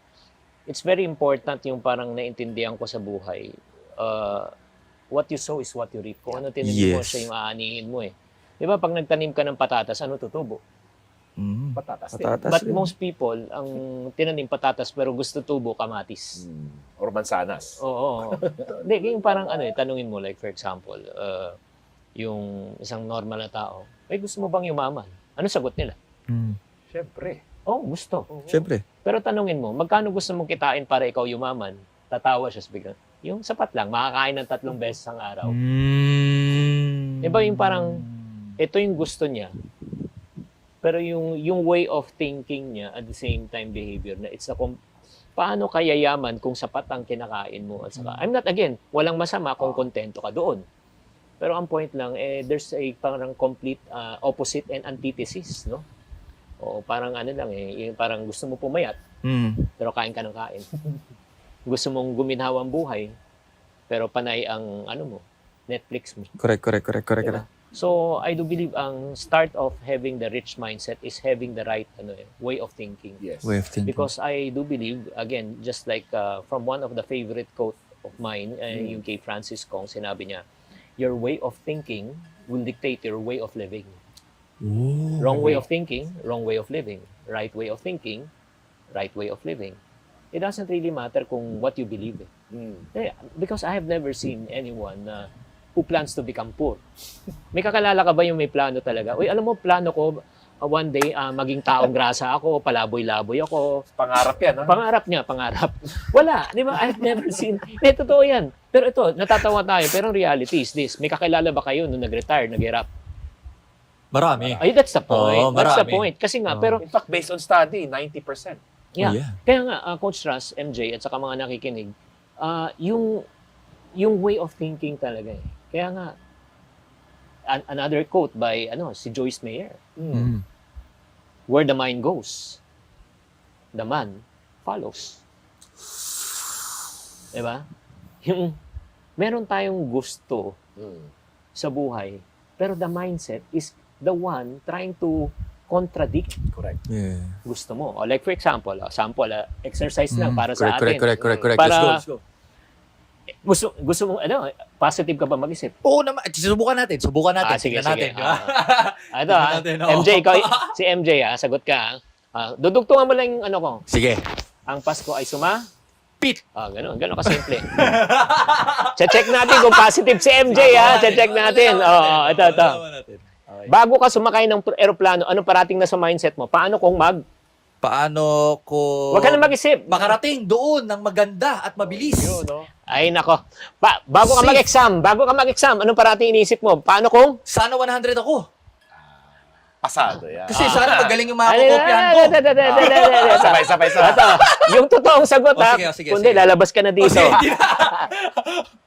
It's very important yung parang naintindihan ko sa buhay. What you sow is what you reap. Kung ano tinanim mo, Yes. siya yung aanihin mo eh. Di ba pag nagtanim ka ng patatas, ano tutubo? Patatas din. But most people, ang tinanim patatas pero gusto tubo kamatis. Or mansanas. Oo. Hindi, yung parang tanungin mo, like for example, yung isang normal na tao, gusto mo bang yumaman? Ano sagot nila? Siyempre. Gusto. Siyempre. Pero tanungin mo, magkano gusto mong kitain para ikaw yumaman? Tatawa siya, biglang, yung sapat lang, makakain ng 3 beses ang araw. Diba yung parang, ito yung gusto niya, pero yung way of thinking niya, at the same time behavior, na it's paano kaya yaman kung sapat ang kinakain mo? At saka, I'm not, again, walang masama kung kontento ka doon. Pero ang point lang, there's a parang complete opposite and antithesis, no? O parang lang yung parang gusto mo pumayat, pero kain ka ng kain. Gusto mong guminhawa ang buhay, pero panay ang mo, Netflix mo. Correct. Diba? So, I do believe ang start of having the rich mindset is having the right way of thinking. Yes. Way of thinking. Because I do believe, again, just like from one of the favorite quote of mine, yung kay Francis Kong, sinabi niya, your way of thinking will dictate your way of living. Wrong way of thinking, wrong way of living. Right way of thinking, right way of living. It doesn't really matter kung what you believe. Because I have never seen anyone who plans to become poor. May kakalala ka ba yung may plano talaga? Uy, alam mo, plano ko, one day, maging taong grasa ako, palaboy-laboy ako. Pangarap yan, ha? Pangarap niya, pangarap. Wala, di ba? I have never seen. Totoo yan. Pero ito, natatawa tayo. Pero ang reality is this. May kakilala ba kayo nung nag-retire, nag-hirap? Marami. Ay, that's the point. Oo, That's the marami. point. Kasi nga, pero, In fact, based on study, 90%. yeah. Oh, yeah. Kaya nga, Coach Russ, MJ, at saka mga nakikinig, yung way of thinking talaga eh. Kaya nga, another quote by si Joyce Meyer, where the mind goes, the man follows. Diba? Yung meron tayong gusto sa buhay, pero the mindset is the one trying to contradict Correct. Yeah. gusto mo. O like for example, exercise lang para sa correct, atin. Correct. Para- Let's go. Gusto mo, positive ka ba mag-isip? Oo naman. Subukan natin. Sige, Tingnan natin. sige. Ito Tingnan natin, oo. MJ, si MJ sagot ka. Dudugtungan mo lang yung ko. Sige. Ang Pasko ay Pit. Ganun kasimple. Check natin kung positive si MJ, Check natin. Ito. Bago ka sumakay ng eroplano, ano parating na sa mindset mo? Paano kung Paano ko Huwag ka na mag-isip. makarating doon ng maganda at mabilis? Yun, no? Ay, nako. Bago ka Safe. mag-exam, anong parating iniisip mo? Paano kung? Sana 100 ako. Pasado yan. Kasi sana magaling yung mga Ano, kokopyahan ko. Sabay. Ito, yung totoong sagot, Oh, ha? sige, sige, Kundi, sige. lalabas ka na dito. Okay, hindi na.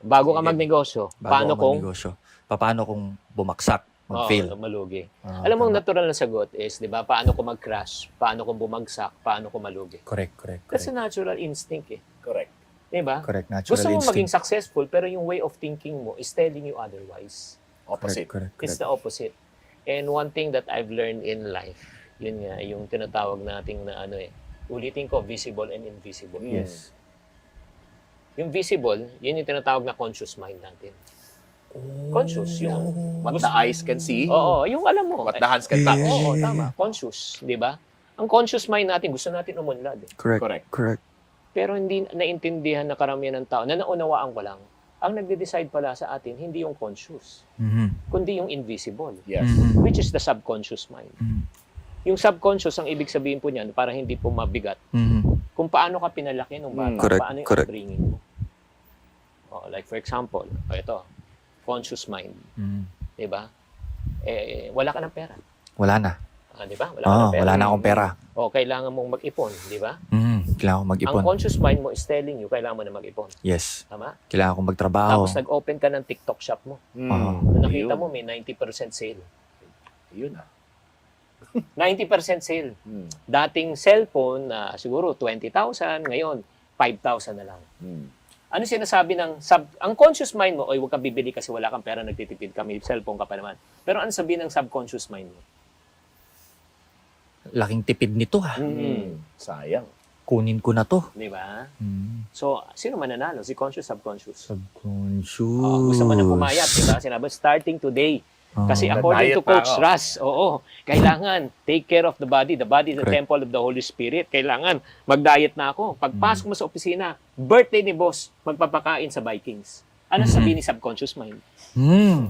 Bago ka Sige. magnegosyo, Bago paano ako kung? magnegosyo, paano kung bumagsak, mag-fail? Malugi. Ah, Alam mo, ang tama. natural na sagot is, di ba, paano kung mag-crash, paano kung bumagsak, paano kung malugi. Correct. That's a natural instinct, eh. Correct. Di ba? Correct, natural Gusto mo maging instinct. successful, pero yung way of thinking mo is telling you otherwise. Opposite. Correct. It's the opposite. And one thing that I've learned in life, yun nga, yung tinatawag nating na ulitin ko, visible and invisible. Yes. Yung visible, yun yung tinatawag na conscious mind natin. Conscious, yung What the eyes can see, Oo, yung alam mo. what the hands can touch. Oo, tama. Conscious, di ba? Ang conscious mind natin, gusto natin umunlad. Eh. Correct. Pero hindi naintindihan na karamihan ng tao, na naunawaan ko lang, ang nagde-decide pala sa atin, hindi yung conscious, kundi yung invisible, Yes. which is the subconscious mind. Yung subconscious, ang ibig sabihin po niyan, para hindi po mabigat, kung paano ka pinalaki nung bata, Correct, paano yung correct. upbringing mo. Like for example, ito, conscious mind, di ba? Wala ka ng pera. Wala na. Di ba? Wala ka ng pera. Wala na akong pera. O, kailangan mong mag-ipon, di ba? Kailangan ko Ang mag-ipon. conscious mind mo is telling you, kailangan mo na mag-ipon. Yes. Tama? Kailangan ko magtrabaho. Tapos nag-open ka ng TikTok shop mo. Oo. Nakita Yun. mo may 90% sale. Yun ah. 90% sale. Dating cellphone na siguro 20,000, ngayon 5,000 na lang. Ano sinasabi ng ang conscious mind mo, oy, huwag ka bibili kasi wala kang pera, nagtitipid ka, may cellphone ka pa naman. Pero ano sabihin ng subconscious mind mo? Laking tipid nito ha. Sayang. Kunin ko na to. Di ba? So, sino mananalo? Si conscious, subconscious? Subconscious. Gusto mo na pumayat, di ba? Sinabi, starting today. Kasi Oo. according to Nag-diet pa Coach ako. Russ, kailangan take care of the body. The body is the Correct. temple of the Holy Spirit. Kailangan mag-diet na ako. Pagpasok mo sa opisina, birthday ni boss, magpapakain sa Vikings. Ano sabihin ni subconscious mind?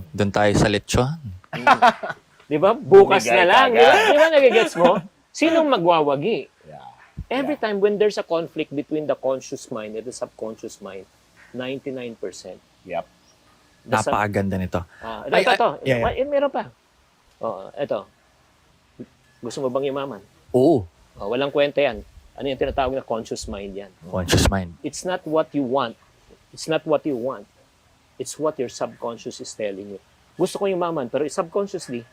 Doon tayo sa lechon. Di ba? Bukas Bumigay na lang. ka agad. Di ba nagigets mo? Sinong magwawagi? Yeah. Every time when there's a conflict between the conscious mind and the subconscious mind, 99%. Yep. The sub- Napakaganda nito. ito. yeah. Meron pa. Ito. Gusto mo bang yumaman? Oo. Walang kwenta yan. Ano yung tinatawag na conscious mind yan? Conscious mind. It's not what you want. It's not what you want. It's what your subconscious is telling you. Gusto ko yumaman, pero subconsciously,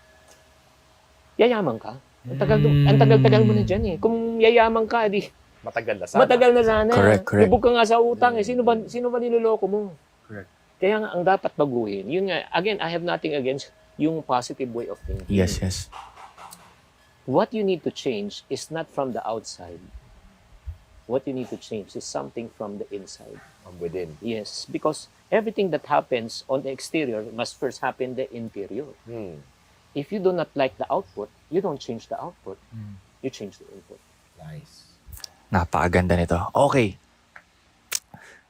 yayaman ka. Ang tagal-tagal mo na dyan eh. Kung yayaman ka, di, Matagal na sana. matagal na sana. Correct. Lubog ka nga sa utang eh. Sino ba niloloko mo? Correct. Kaya nga, ang dapat baguhin, yun nga, again, I have nothing against yung positive way of thinking. Yes. What you need to change is not from the outside. What you need to change is something from the inside. From within. Yes, because everything that happens on the exterior must first happen the interior. If you do not like the output, you don't change the output. You change the input. Nice. Napakaganda nito. Okay.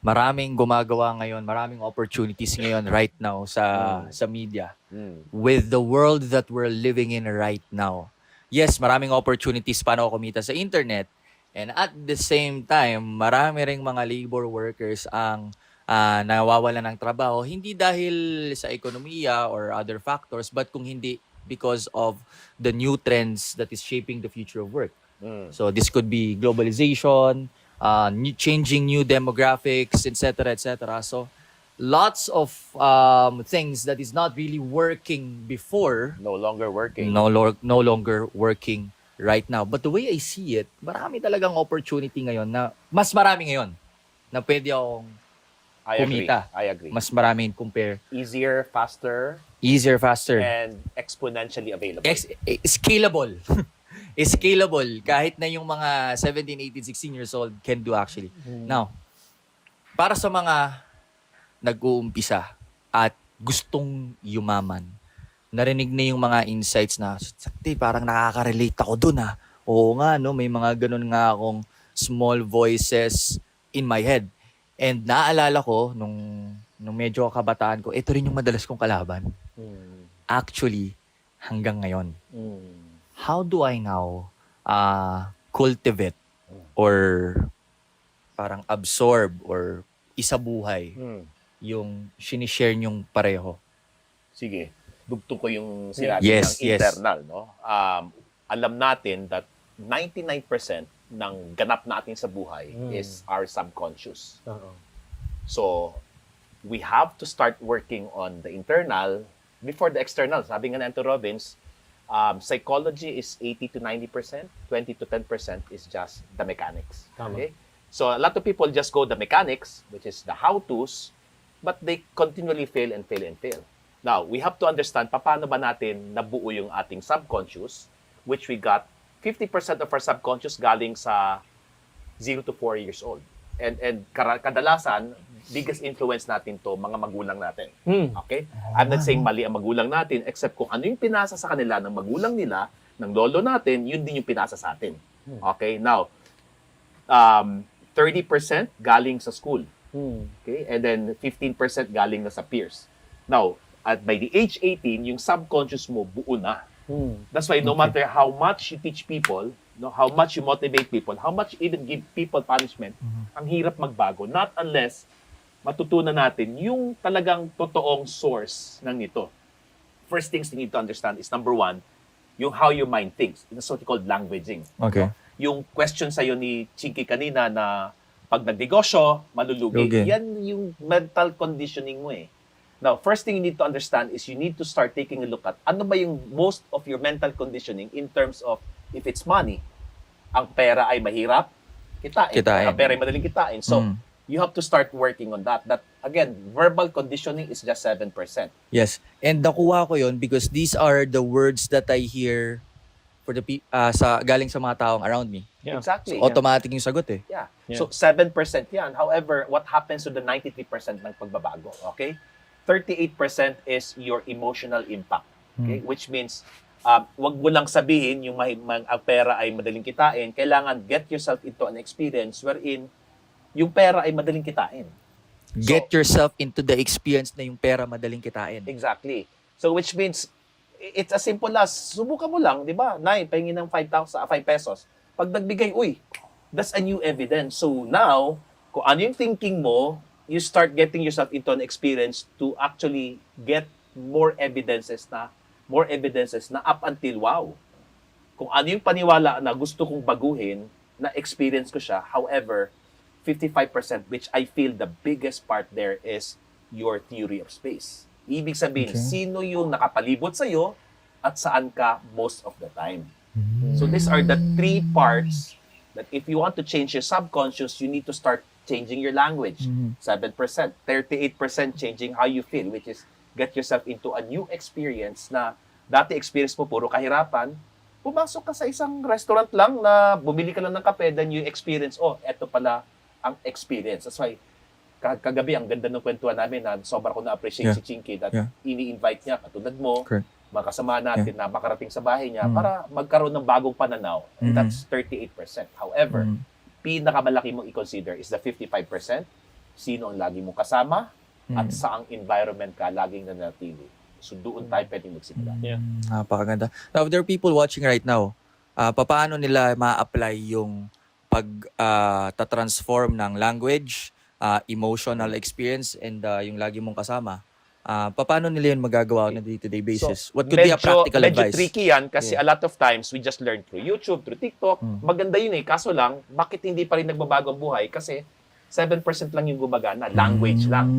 Maraming gumagawa ngayon, maraming opportunities ngayon right now sa media. With the world that we're living in right now. Yes, maraming opportunities paano kumita sa internet. And at the same time, marami ring mga labor workers ang nawawalan ng trabaho. Hindi dahil sa ekonomiya or other factors, but kung hindi because of the new trends that is shaping the future of work. So this could be globalization, changing new demographics, etc., etc. So lots of things that is not really working before, No longer working. no longer working right now. But the way I see it, marami talagang opportunity ngayon na mas marami ngayon na pwede akong I agree. kumita. I agree. mas marami in compare. Easier, faster, Easier, faster. and exponentially available. Scalable. Scalable. Kahit na yung mga 17, 18, 16 years old can do actually. Now, para sa mga nag-uumpisa at gustong yumaman, narinig na yung mga insights na, sakti, parang nakaka-relate ako dun ha. Oo nga, no, may mga ganun nga akong small voices in my head. And naalala ko, nung medyo kabataan ko, ito rin yung madalas kong kalaban. Actually, hanggang ngayon. How do I now cultivate or parang absorb or isabuhay yung sinishare nyong pareho? Sige, dugtong ko yung sinabi Yes, ng yes. internal, no? Alam natin that 99% ng ganap natin sa buhay is our subconscious. So, we have to start working on the internal before the external. Sabi nga ni Anthony Robbins, psychology is 80 to 90%, 20 to 10% is just the mechanics. Tama. Okay? So, a lot of people just go the mechanics, which is the how-tos, but they continually fail and fail and fail. Now, we have to understand paano ba natin nabuo yung ating subconscious, which we got 50% of our subconscious galing sa 0 to 4 years old. And kadalasan, biggest influence natin to mga magulang natin. Okay? I'm not saying mali ang magulang natin, except kung ano yung pinasa sa kanila ng magulang nila, ng lolo natin, yun din yung pinasa sa atin. Okay? Now, 30% galing sa school. Okay? And then 15% galing na sa peers. Now, at by the age 18, yung subconscious mo buo na. That's why no matter how much you teach people, no, how much you motivate people, how much you even give people punishment, ang hirap magbago. Not unless matutunan natin yung talagang totoong source ng nito. First things you need to understand is number one, yung how your mind thinks. It's what we call languaging. Okay. Yung question sa'yo ni Chinky kanina na pag nagnegosyo, malulugi. Lugi. Yan yung mental conditioning mo eh. Now, first thing you need to understand is you need to start taking a look at ano ba yung most of your mental conditioning in terms of if it's money. Ang pera ay mahirap kitain. Kitain. Ang pera ay madaling kitain. So, you have to start working on that. That, again, verbal conditioning is just 7%. Yes. And nakuha ko yun because these are the words that I hear for the galing sa mga taong around me. Yeah. Exactly. So, automatic yung sagot eh. Yeah. Yeah. So 7% yan. However, what happens to the 93% ng pagbabago? Okay? 38% is your emotional impact. Okay? Which means, wag mo lang sabihin yung ang pera ay madaling kitain. Kailangan get yourself into an experience wherein yung pera ay madaling kitain. Get yourself into the experience na yung pera madaling kitain. Exactly. So which means, it's as simple as, subukan mo lang, di ba? Nay, pahingin ng 5 pesos. Pag nagbigay, uy, that's a new evidence. So now, kung ano yung thinking mo, you start getting yourself into an experience to actually get more evidences na up until, wow, kung ano yung paniwala na gusto kong baguhin, na experience ko siya. However, 55%, which I feel the biggest part there is your theory of space. Ibig sabihin, sino yung nakapalibot sa'yo at saan ka most of the time. So these are the 3 parts that if you want to change your subconscious, you need to start changing your language. 7%. 38% changing how you feel, which is get yourself into a new experience na dati experience mo puro kahirapan, pumasok ka sa isang restaurant lang na bumili ka lang ng kape, then you experience, oh, eto pala ang experience. That's why kagabi, ang ganda ng kwentuhan namin na sobrang ko na-appreciate si Chinky that ini-invite niya, katulad mo, mga kasama natin na makarating sa bahay niya para magkaroon ng bagong pananaw. And that's 38%. However, pinakamalaki mong i-consider is the 55%. Sino ang lagi mong kasama at saang environment ka laging nanatili. So doon tayo pwedeng magsimula. Yeah. Napakaganda. Now, if there are people watching right now, paano nila ma-apply yung pag-transform ng language, emotional experience, and yung lagi mong kasama? Paano nila yun magagawa on a day-to-day basis? What could be a practical medyo advice? tricky yan kasi a lot of times we just learn through YouTube, through TikTok. Maganda yun eh. Kaso lang, bakit hindi pa rin nagbabago ang buhay? Kasi 7% lang yung gumagana. Language lang.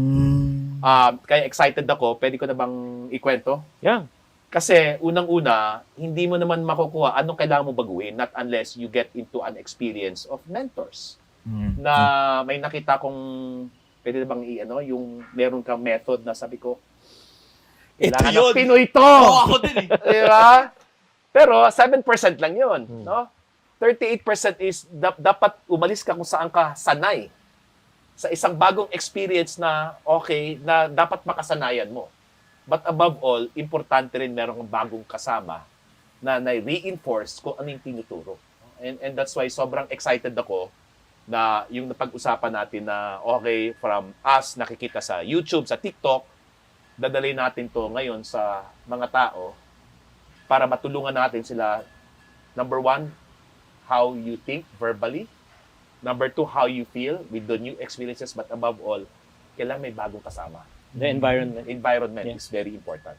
Kaya excited ako. Pwede ko na bang ikwento? Yeah. Kasi unang-una, hindi mo naman makukuha anong kailangan mo baguhin not unless you get into an experience of mentors. Na may nakita kong pwede na bang yung meron kang method na sabi ko, kailangan ng Pinoy ito! Ako din eh. Diba? Pero 7% lang yun. No? 38% is dapat umalis ka kung saan ka sanay. Sa isang bagong experience na okay, na dapat makasanayan mo. But above all, importante rin merong bagong kasama na na-reinforce kung ano yung tinuturo. And that's why sobrang excited ako na yung napag-usapan natin na okay, from us nakikita sa YouTube, sa TikTok, dadalhin natin to ngayon sa mga tao para matulungan natin sila, number 1, how you think verbally. Number 2, how you feel with the new experiences. But above all, kailangan may bagong kasama. The environment. Environment Yeah. is very important.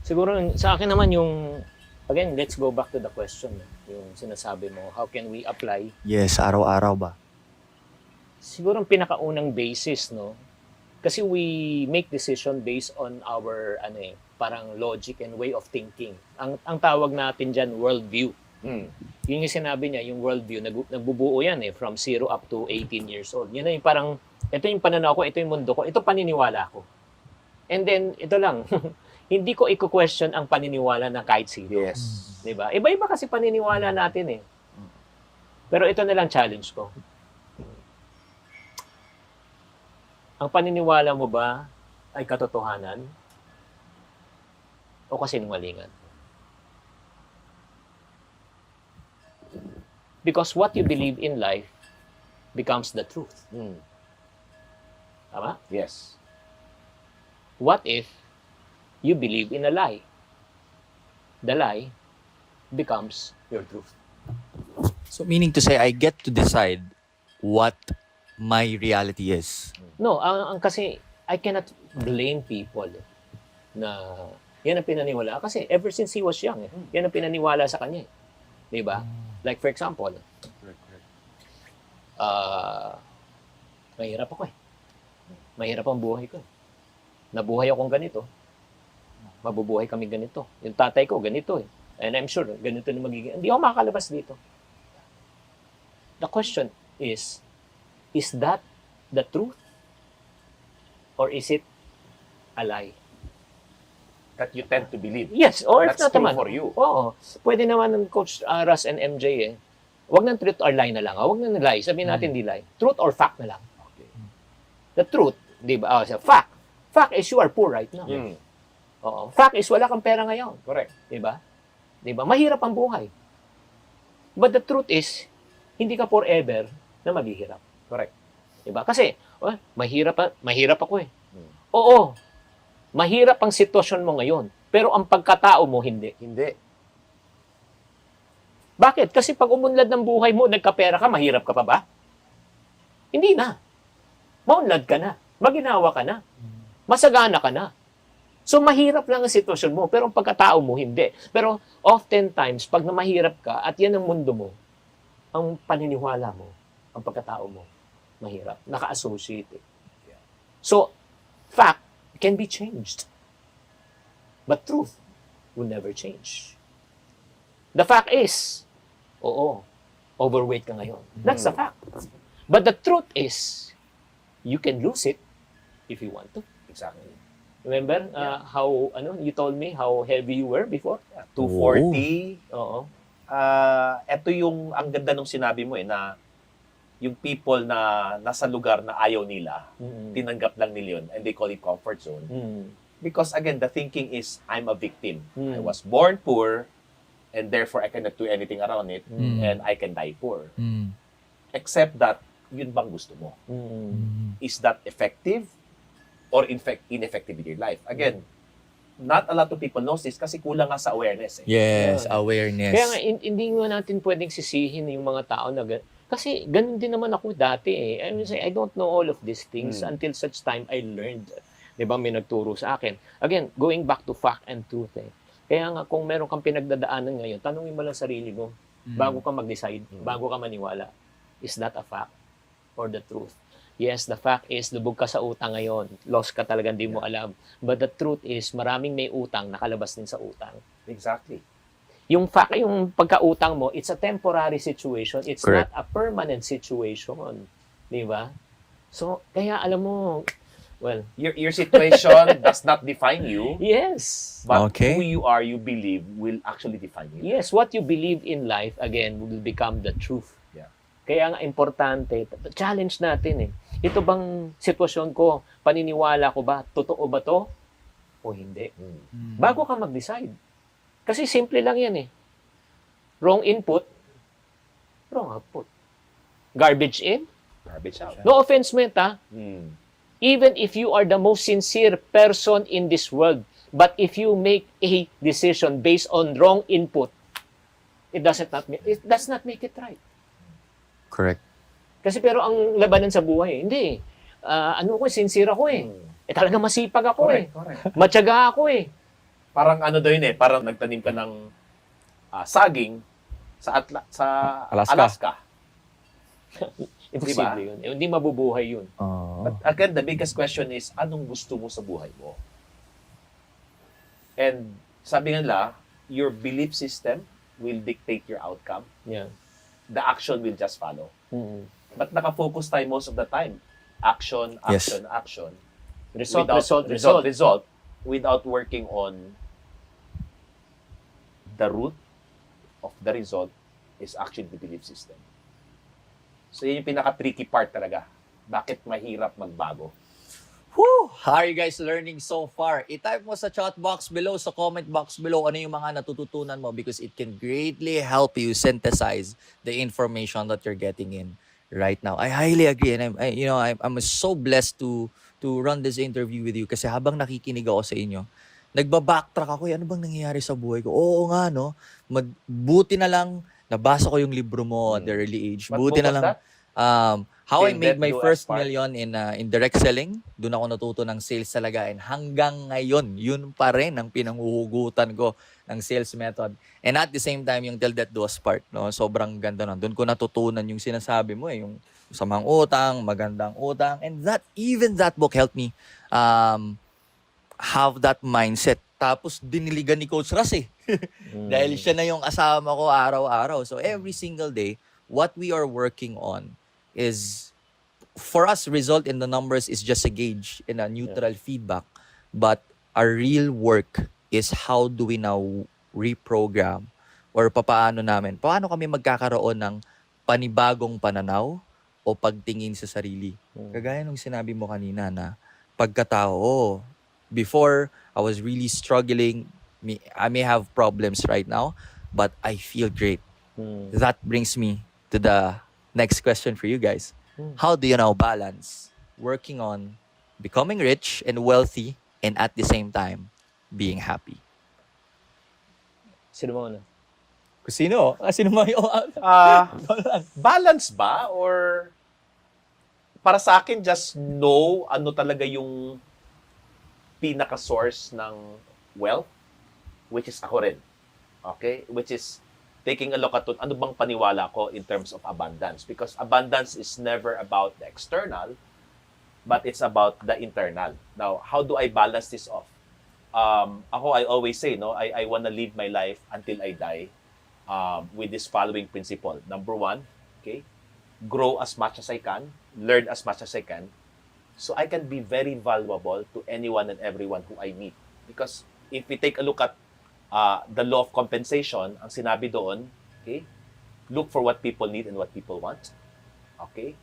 Siguro sa akin naman yung, again, let's go back to the question. Yung sinasabi mo, how can we apply? Yes, araw-araw ba? Siguro ang pinakaunang basis, no? Kasi we make decision based on our, parang logic and way of thinking. Ang tawag natin dyan, worldview. Mm. Yun yung sinabi niya, yung worldview, nagbubuo yan from 0 up to 18 years old. Yun na yung parang, ito yung pananaw ko, ito yung mundo ko, ito paniniwala ko. And then, ito lang, hindi ko i-question ang paniniwala ng kahit sino. Yes. Diba? Iba-iba kasi paniniwala natin eh. Pero ito na lang challenge ko. Ang paniniwala mo ba ay katotohanan o kasinungalingan? Because what you believe in life becomes the truth. Mm. Tama? Yes. What if you believe in a lie? The lie becomes your truth. So meaning to say, I get to decide what my reality is. No, kasi I cannot blame people na yan ang pinaniwala. Kasi ever since he was young, yan ang pinaniwala sa kanya. Diba? Like for example, mahirap ako eh. Mahirap ang buhay ko. Nabuhay akong ganito. Mabubuhay kami ganito. Yung tatay ko, ganito eh. And I'm sure, ganito na magiging. Hindi ako makakalabas dito. The question is that the truth? Or is it a lie? That you tend to believe. Yes, or if That's not true naman. for you. Oo. Pwede naman ng Coach Russ and MJ eh. Huwag ng truth or lie na lang. Huwag ng lie. Sabihin natin di lie. Truth or fact na lang. Okay. The truth, di ba? Fact. Fact is you are poor right now. Mm. Oo. Fact is wala kang pera ngayon. Correct. Di ba? Di ba? Mahirap ang buhay. But the truth is, hindi ka forever na maghihirap. Correct. Di ba? Kasi, mahirap ako eh. Hmm. Oo. Mahirap ang sitwasyon mo ngayon. Pero ang pagkatao mo, hindi. Hindi. Bakit? Kasi pag umunlad ng buhay mo, nagkapera ka, mahirap ka pa ba? Hindi na. Maunlad ka na. Maginawa ka na. Masagana ka na. So, mahirap lang ang sitwasyon mo, pero ang pagkatao mo, hindi. Pero, oftentimes, pag na mahirap ka, at yan ang mundo mo, ang paniniwala mo, ang pagkatao mo, mahirap. Naka-associate eh. So, fact can be changed. But truth will never change. The fact is, oo, overweight ka ngayon. That's the fact. But the truth is, you can lose it if you want to. Exactly. Remember how you told me how heavy you were before? 240. Oo. Ito yung, ang ganda nung sinabi mo na yung people na nasa lugar na ayaw nila, tinanggap lang nila yun, and they call it comfort zone. Because again, the thinking is, I'm a victim. I was born poor, and therefore I cannot do anything around it, and I can die poor. Except that, yun bang gusto mo? Is that effective or ineffective in your life? Again, not a lot of people knows this kasi kulang nga sa awareness. Yes, awareness. Kaya nga, hindi nga natin pwedeng sisihin yung mga tao na kasi ganun din naman ako dati eh. I mean, I don't know all of these things until such time I learned. Di ba, may nagturo sa akin. Again, going back to fact and truth eh. Kaya nga, kung meron kang pinagdadaanan ngayon, tanungin mo lang sarili mo, bago ka mag-decide, bago ka maniwala, is that a fact or the truth? Yes, the fact is, lubog ka sa utang ngayon. Lost ka talaga, hindi mo alam. But the truth is, maraming may utang, nakalabas din sa utang. Exactly. Yung fact, yung pagkautang mo, it's a temporary situation. It's Correct. not a permanent situation. Di ba? So, kaya alam mo, well, Your situation does not define you, yes. but Okay. who you are, you believe, will actually define you. Yes, what you believe in life, again, will become the truth. Yeah. Kaya nga importante, challenge natin eh. Ito bang sitwasyon ko, paniniwala ko ba, totoo ba to o hindi? Bago ka mag-decide. Kasi simple lang yan eh. Wrong input, wrong output. Garbage in, Garbage out. no offense meant ha. Mm. Even if you are the most sincere person in this world, but if you make a decision based on wrong input, it does not make it right. Correct. Kasi pero ang labanan sa buhay, hindi. Sincere ako eh. Talaga masipag ako Correct. Matyaga ako eh. Parang ano daw yun eh, parang nagtanim ka ng saging sa Alaska. Imposible yun. Hindi mabubuhay yun. But again, the biggest question is, anong gusto mo sa buhay mo? And sabi nga nila, your belief system will dictate your outcome. Yeah. The action will just follow. Mm. But nakafocus tayo most of the time. Action, Yes. action. Result, Without result, without working on the root of the result is actually the belief system. So yun yung pinaka-tricky part talaga. Bakit mahirap magbago? Whew! How are you guys learning so far? I-type mo sa chat box below, sa comment box below, ano yung mga natututunan mo because it can greatly help you synthesize the information that you're getting in right now. I highly agree, and I'm so blessed to run this interview with you kasi habang nakikinig ako sa inyo, nagba-backtrack ako, ano bang nangyayari sa buhay ko? Oo nga, no? Buti na lang, nabasa ko yung libro mo at the early age. What Buti book na was lang, that? How I Till Made Death My Do Us First Part. Million in direct selling. Doon ako natuto ng sales talaga. And hanggang ngayon, yun pa rin ang pinanghuhugutan ko ng sales method. And at the same time, yung Till Death Do Us Part. No? Sobrang ganda nun. Doon ko natutunan yung sinasabi mo, yung samang utang, magandang utang. And even that book helped me have that mindset. Tapos diniligan ni Coach Ras eh. Dahil siya na yung kasama ko araw-araw. So every single day, what we are working on is, for us, result in the numbers is just a gauge and a neutral feedback. But our real work is how do we now reprogram or paano kami magkakaroon ng panibagong pananaw o pagtingin sa sarili. Kagaya nung sinabi mo kanina na pagkatao, before I was really struggling, I may have problems right now, but I feel great. That brings me to the next question for you guys. How do you now balance working on becoming rich and wealthy and at the same time being happy? Sino mo na? Sino? Sino mo yung... Balance ba? Or para sa akin, just know ano talaga yung pinaka-source ng wealth, which is ako rin. Okay? Which is taking a look at ano bang paniwala ko in terms of abundance. Because abundance is never about the external, but it's about the internal. Now, how do I balance this off? I always say, I want to live my life until I die with this following principle. Number one, okay, grow as much as I can, learn as much as I can, so I can be very valuable to anyone and everyone who I meet. Because if we take a look at the law of compensation, ang sinabi doon, okay, look for what people need and what people want. Okay?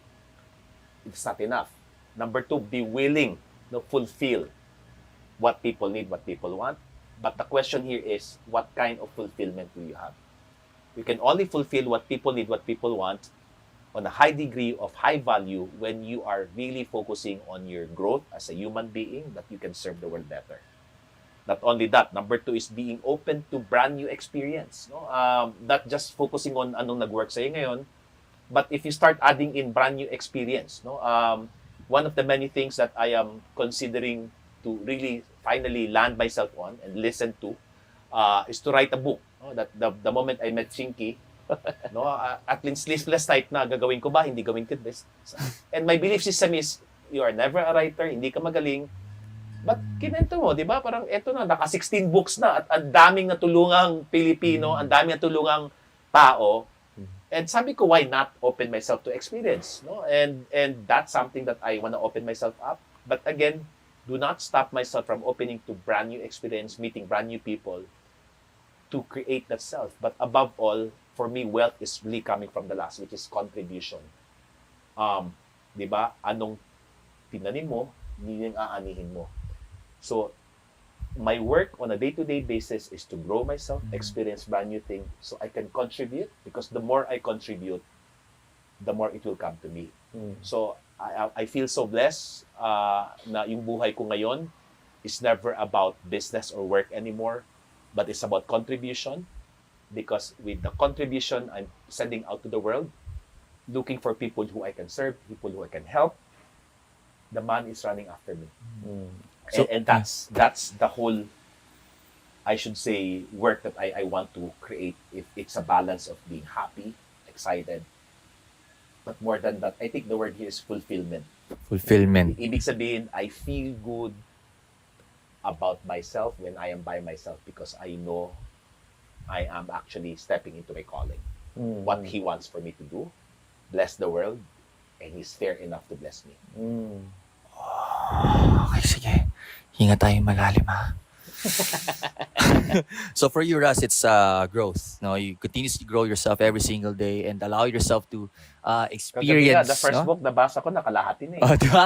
It's not enough. Number two, be willing to fulfill what people need, what people want. But the question here is, what kind of fulfillment do you have? You can only fulfill what people need, what people want on a high degree of high value when you are really focusing on your growth as a human being, that you can serve the world better. Not only that, number two is being open to brand new experience. Not just focusing on anong nag-work sa'yo ngayon, but if you start adding in brand new experience. One of the many things that I am considering to really finally land myself on and listen to is to write a book. That the moment I met Chinky, at least sleepless night na, gagawin ko ba, hindi gawin ko this. And my belief system is, you are never a writer, hindi ka magaling, but kinento mo, di ba? Parang eto na, naka 16 books na, at ang daming natulungang Pilipino, ang daming natulungang tao. And sabi ko, why not open myself to experience? And that's something that I want to open myself up. But again, do not stop myself from opening to brand new experience, meeting brand new people, to create that self. But above all, for me, wealth is really coming from the last, which is contribution. Di ba? Anong tinanim mo, yun yung aanihin mo. So, my work on a day-to-day basis is to grow myself, experience brand new things, so I can contribute, because the more I contribute, the more it will come to me. So, I feel so blessed na yung buhay ko ngayon is never about business or work anymore, but it's about contribution, because with the contribution I'm sending out to the world, looking for people who I can serve, people who I can help, the man is running after me. Mm. So- And that's the whole, I should say, work that I want to create. If it's a balance of being happy, excited, but more than that, I think the word here is fulfillment. Fulfillment. Ibig sabihin, I feel good about myself when I am by myself because I know I am actually stepping into my calling. Mm. What He wants for me to do, bless the world, and He's fair enough to bless me. Mm. Okay, sige. Hinga tayo malalim, ha? So for you, Russ, it's growth. No, you continuously grow yourself every single day and allow yourself to Kagabi experience. nga, the first no? book, nabasa ko, nakalahati na eh. Oh, diba?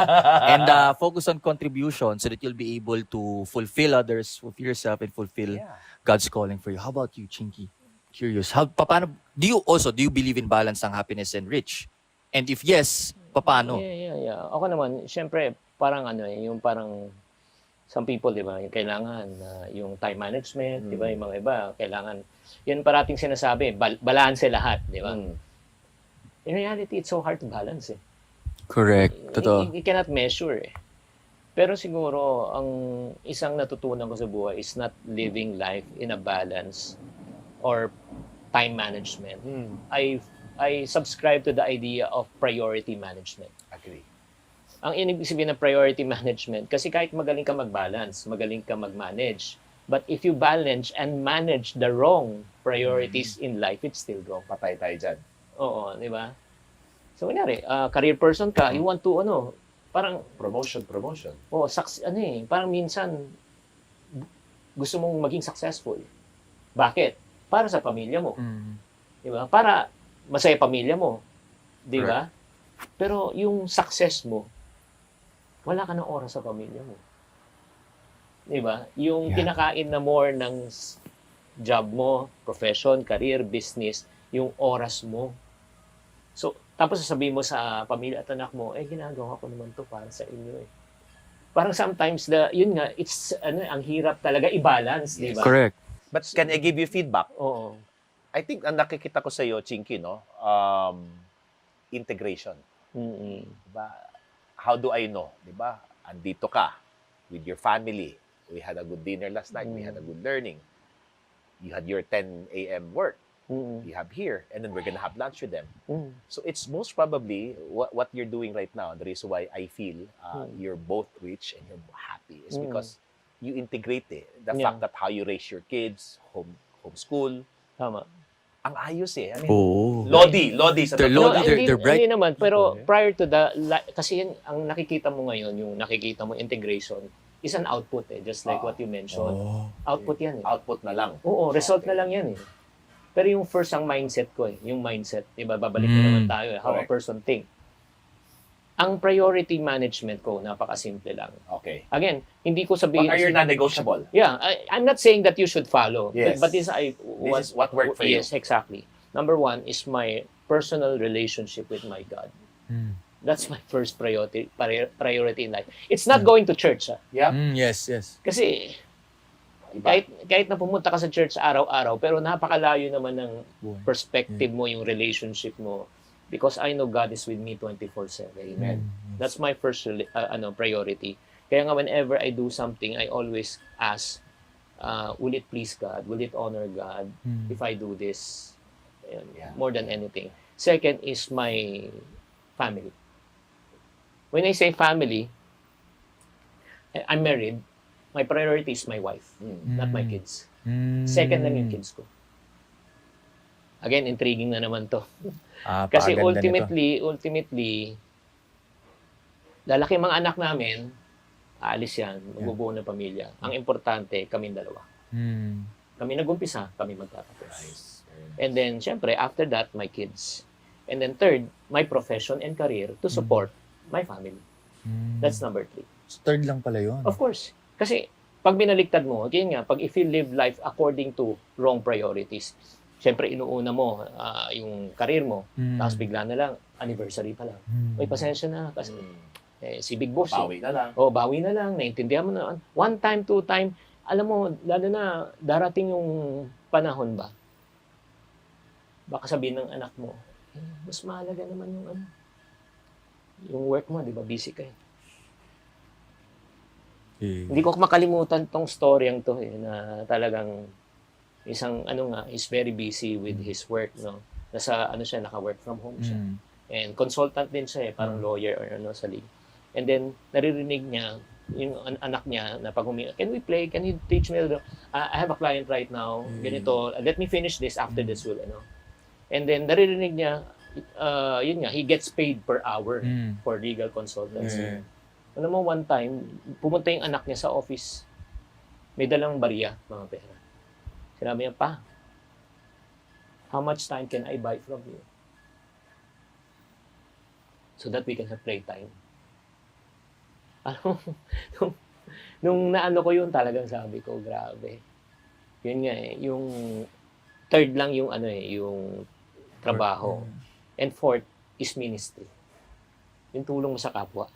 And focus on contribution so that you'll be able to fulfill others, fulfill yourself, and fulfill Yeah. God's calling for you. How about you, Chinky? Curious. Paano, do you believe in balance ng happiness and rich? And if yes, paano? Yeah. Ako naman, syempre, parang yung parang some people, di ba, yung kailangan yung time management, di ba, yung mga iba, kailangan, yun parating sinasabi, balanse lahat, di ba? Mm. In reality, it's so hard to balance eh. Correct. You cannot measure eh. Pero siguro, ang isang natutunan ko sa buhay is not living life in a balance or time management. Mm. I subscribe to the idea of priority management. Agree. Ang ibig sabihin ng priority management, kasi kahit magaling ka mag-balance, magaling ka mag-manage, but if you balance and manage the wrong priorities in life, it's still wrong. Patay tayo dyan. Oo, di ba? So, kunyari, career person ka, you want to, parang, Promotion. parang minsan, gusto mong maging successful. Bakit? Para sa pamilya mo. Di ba? Para masaya pamilya mo. Di ba? Pero yung success mo, wala ka ng oras sa pamilya mo. Di ba? Yung Yeah. kinakain na more ng job mo, profession, career, business, yung oras mo. So, tapos sasabihin mo sa pamilya at anak mo, ginagawa ko naman to para sa inyo eh. Parang sometimes, yun nga, it's, ang hirap talaga i-balance, di ba? Correct. But can I give you feedback? Oo. I think ang nakikita ko sa iyo, Chinky, no? Integration. Mm-mm. Diba? How do I know? Diba? Andito ka with your family. We had a good dinner last night. We had a good learning. You had your 10 a.m. work. Mm-mm. You have here. And then we're gonna have lunch with them. Mm. So it's most probably what you're doing right now. The reason why I feel you're both rich and you're happy is because you integrate it. The Yeah. fact that how you raise your kids, homeschool, Tama. ang ayos eh. I mean, Oo. Lodi sa They're totoo Lodi, lang. they're bright Hindi naman, pero people, eh. prior to kasi ang nakikita mo ngayon, yung nakikita mo integration, is an output eh, just like what you mentioned. Oh. Output yan eh. Output na lang. Oo, result na lang yan eh. Pero yung first ang mindset ko eh, yung mindset, diba, babalik na naman tayo eh, how a Correct. person think. Ang priority management ko, napakasimple lang. Okay. Again, hindi ko sabihin... What are your non-negotiable? Yeah, I'm not saying that you should follow. Yes. But this is what worked for you. Yes, exactly. Number one is my personal relationship with my God. That's my first priority in life. It's not going to church. Yeah. Yes. Kasi Diba? kahit na pumunta ka sa church araw-araw, pero napakalayo naman ng perspective mo, yung relationship mo. Because I know God is with me 24/7. Amen. That's my first priority. Kaya nga whenever I do something, I always ask, will it please God? Will it honor God if I do this? Ayan, Yeah. more than anything. Second is my family. When I say family, I'm married. My priority is my wife, not my kids. Second lang yung kids ko. Again, intriguing na naman to. Kasi ultimately, lalaki mga anak namin, aalis yan, magbubuo ng pamilya. Ang importante, kaming dalawa. Kami nag-umpisa, kami magtatapos. And then, syempre, after that, my kids. And then third, my profession and career to support my family. That's number 3. Third lang pala yun. Of course. Kasi, pag binaliktad mo, yun nga, if you live life according to wrong priorities, syempre, inuuna mo yung career mo, tapos bigla na lang, anniversary pa lang. May pasensya na, kasi si Big Boss. Bawi na lang. Bawi na lang, naintindihan mo na. One time, two time, alam mo, lalo na, darating yung panahon ba, baka sabihin ng anak mo, mas mahalaga naman yung yung work mo, di ba? Busy ka eh. Hindi ko makalimutan tong storyang to na talagang isang is very busy with his work, no? Siya, naka-work from home siya. And consultant din siya parang lawyer or sa league. And then, naririnig niya, yung anak niya na pag can we play? Can you teach me? I have a client right now, ganito, let me finish this, after this will, And then, naririnig niya, yun nga, he gets paid per hour for legal consultancy. Alam mo, one time, pumunta yung anak niya sa office, may dalang barya, mga pera. Sinabi niya, pa, how much time can I buy from you? So that we can have playtime. Ano, nung naano ko yun, talagang sabi ko, grabe. Yun nga yung third lang yung yung trabaho. And fourth is ministry. Yung tulong mo sa kapwa.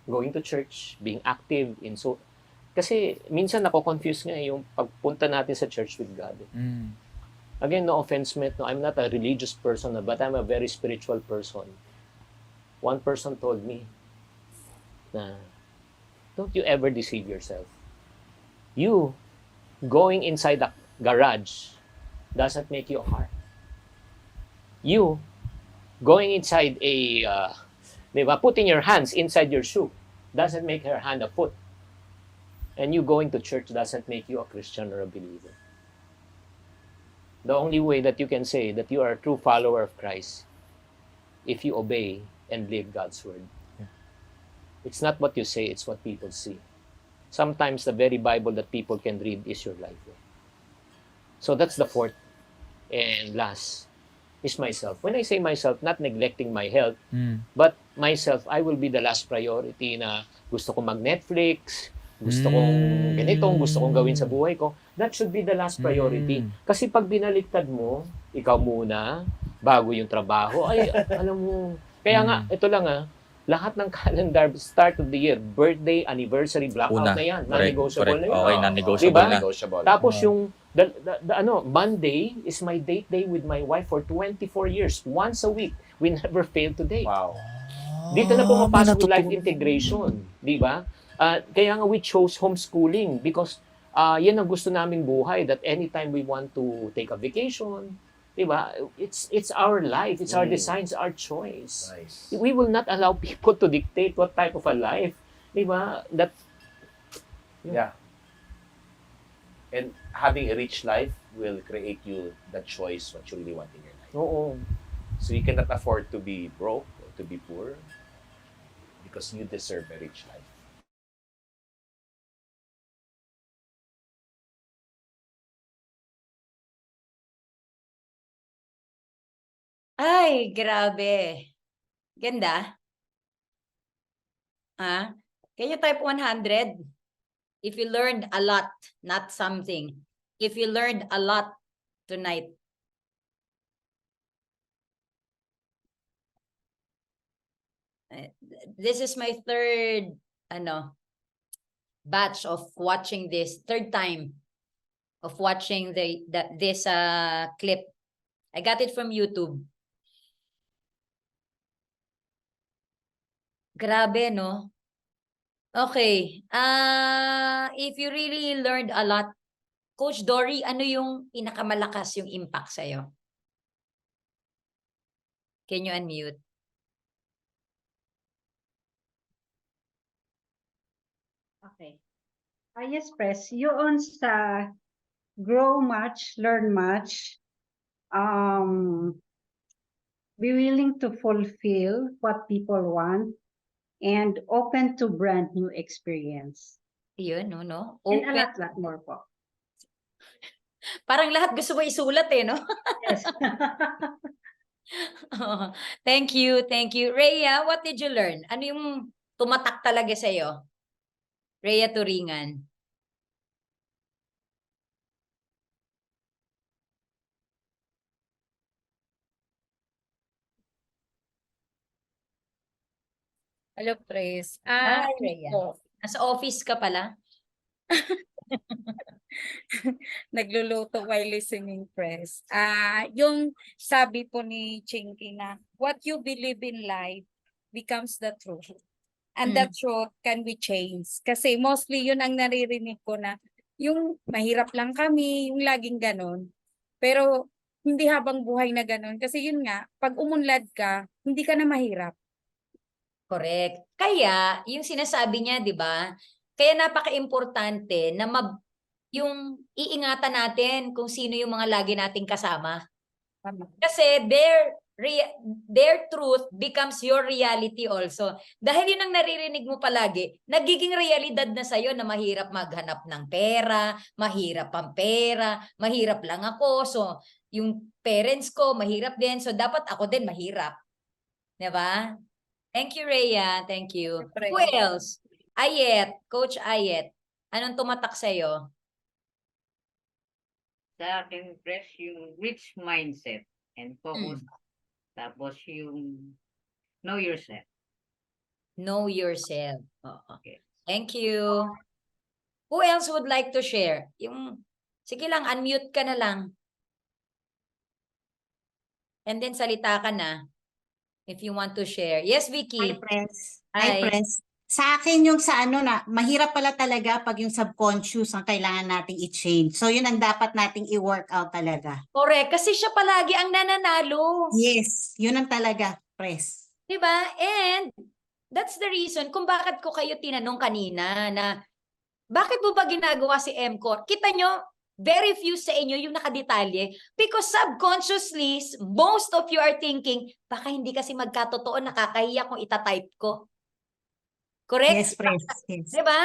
Going to church, being active in kasi minsan nako-confuse nga yung pagpunta natin sa church with God. Again, no offense meant, no, I'm not a religious person, but I'm a very spiritual person. One person told me na, don't you ever deceive yourself. You going inside the garage doesn't make you a heart. You going inside putting your hands inside your shoe doesn't make your hand a foot. And you going to church doesn't make you a Christian or a believer. The only way that you can say that you are a true follower of Christ if you obey and live God's word. It's not what you say, it's what people see. Sometimes the very Bible that people can read is your life. So that's the fourth and last is myself. When I say myself, not neglecting my health, but myself, I will be the last priority na gusto kong mag-Netflix, gusto kong ganitong, gusto kong gawin sa buhay ko. That should be the last priority. Kasi pag binaliktad mo, ikaw muna, bago yung trabaho, ay, alam mo, kaya nga, ito lang lahat ng calendar, start of the year, birthday, anniversary, blackout na yan. Non-negotiable na yun. Okay, non-negotiable Diba? na. Tapos yung, Monday is my date day with my wife for 24 years. Once a week. We never fail to date. Wow. Dito na pumapasok yung life integration. Di ba? Kaya nga we chose homeschooling because yan ang gusto naming buhay, that anytime we want to take a vacation, di ba? It's our life, it's our design, it's our choice. Nice. We will not allow people to dictate what type of a life, di ba? Yeah. And having a rich life will create you the choice what you really want in your life. Oo. So you cannot afford to be broke or to be poor because you deserve a rich life. Ay, grabe. Ganda. Can you type 100? If you learned a lot, not something. If you learned a lot tonight. This is my third batch of watching this, third time of watching this clip. I got it from YouTube. Grabe, no? Okay. If you really learned a lot, Coach Dory, ano yung pinakamalakas yung impact sa'yo? Can you unmute? Okay. Yes, Press. Yun sa grow much, learn much, be willing to fulfill what people want, and open to brand new experience. Yun, no? And Open. a lot more po. Parang lahat gusto mo isulat no? Yes. Thank you, thank you. Rhea, what did you learn? Ano yung tumatak talaga sa'yo? Rhea Turingan. Hello, Praise. Hi, Rhea. Po, Nasa office ka pala? Nagluluto while listening, Press. Yung sabi po ni Chinky na, what you believe in life becomes the truth. And the truth can be changed. Kasi mostly yun ang naririnig ko na, yung mahirap lang kami, yung laging ganon. Pero hindi habang buhay na ganon. Kasi yun nga, pag umunlad ka, hindi ka na mahirap. Correct. Kaya, yung sinasabi niya, di ba? Kaya napaka-importante na yung iingatan natin kung sino yung mga lagi nating kasama. Tama. Kasi their truth becomes your reality also. Dahil yun ang naririnig mo palagi, nagiging realidad na sa'yo na mahirap maghanap ng pera, mahirap ang pera, mahirap lang ako. So, yung parents ko, mahirap din. So, dapat ako din mahirap. Diba? Thank you, Rhea. Thank you. Siyempre. Who else? Ayet, Coach Ayet. Anong tumatak sa'yo? Sa akin, Press, yung rich mindset and focus. Tapos yung know yourself. Know yourself. Oo. Okay. Thank you. Who else would like to share? Sige lang, unmute ka na lang. And then salita ka na. If you want to share. Yes, Hi, Vicky. Press. Hi. Hi, Press. Sa akin yung sa ano na, mahirap pala talaga pag yung subconscious ang kailangan nating i-change. So yun ang dapat nating i-work out talaga. Correct. Kasi siya palagi ang nananalo. Yes, yun ang talaga, Press. Diba? And that's the reason kung bakit ko kayo tinanong kanina na bakit mo ba ginagawa si MCOR? Kita nyo, very few sa inyo yung nakadetalye because subconsciously, most of you are thinking, baka hindi kasi magkatotoo, nakakahiya kung itatype ko. Correct? Yes, Press. Yes. Diba?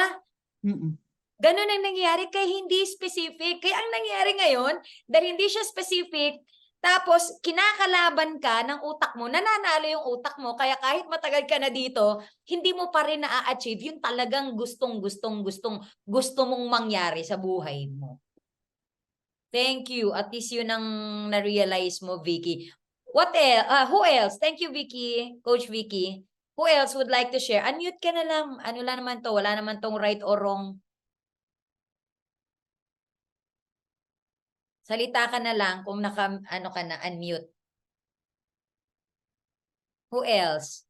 Mm-mm. Ganun ang nangyayari kaya hindi specific. Kaya ang nangyayari ngayon, dahil hindi siya specific, tapos kinakalaban ka ng utak mo, nananalo yung utak mo, kaya kahit matagal ka na dito, hindi mo pa rin na-achieve yung talagang gusto mong mangyari sa buhay mo. Thank you. At least yun ang na-realize mo, Vicky. What else? Who else? Thank you, Vicky. Coach Vicky. Who else would like to share? Unmute ka na lang. Ano lang naman to? Wala naman tong right or wrong. Salita ka na lang kung ano ka na, unmute. Who else?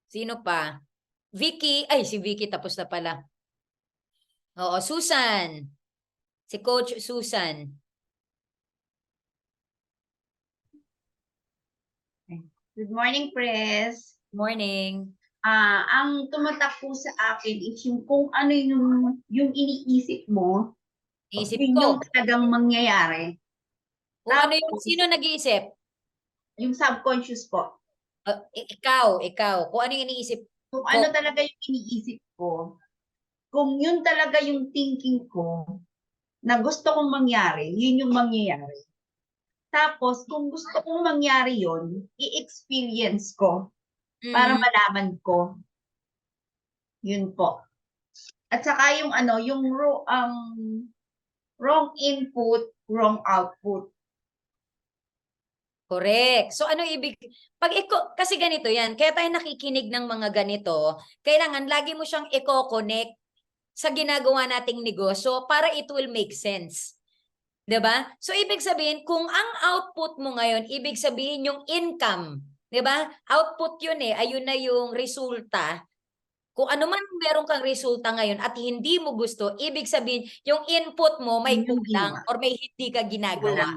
Sino pa? Vicky. Ay, si Vicky tapos na pala. Oo, Susan. Si Coach Susan. Good morning, Press. Morning. Ang tumatak po sa akin is yung kung ano yung iniisip mo, Isip yun ko. yung talagang mangyayari. Kung ano yung sino nag-iisip? Yung subconscious po. Ikaw. Kung ano yung iniisip? Kung ano talaga yung iniisip ko, kung yun talaga yung thinking ko na gusto kong mangyari, yun yung mangyayari. Tapos, kung gusto kong mangyari yun, i-experience ko para malaman ko. Yun po. At saka yung wrong input, wrong output. Correct. So ano ibig, kasi ganito yan, kaya tayo nakikinig ng mga ganito, kailangan lagi mo siyang i-connect sa ginagawa nating negosyo para it will make sense. 'Di ba? So ibig sabihin, kung ang output mo ngayon, ibig sabihin yung income, 'di ba? Output yun ayun na yung resulta. Kung ano man meron kang resulta ngayon at hindi mo gusto, ibig sabihin yung input mo may kulang or may hindi ka ginagawa.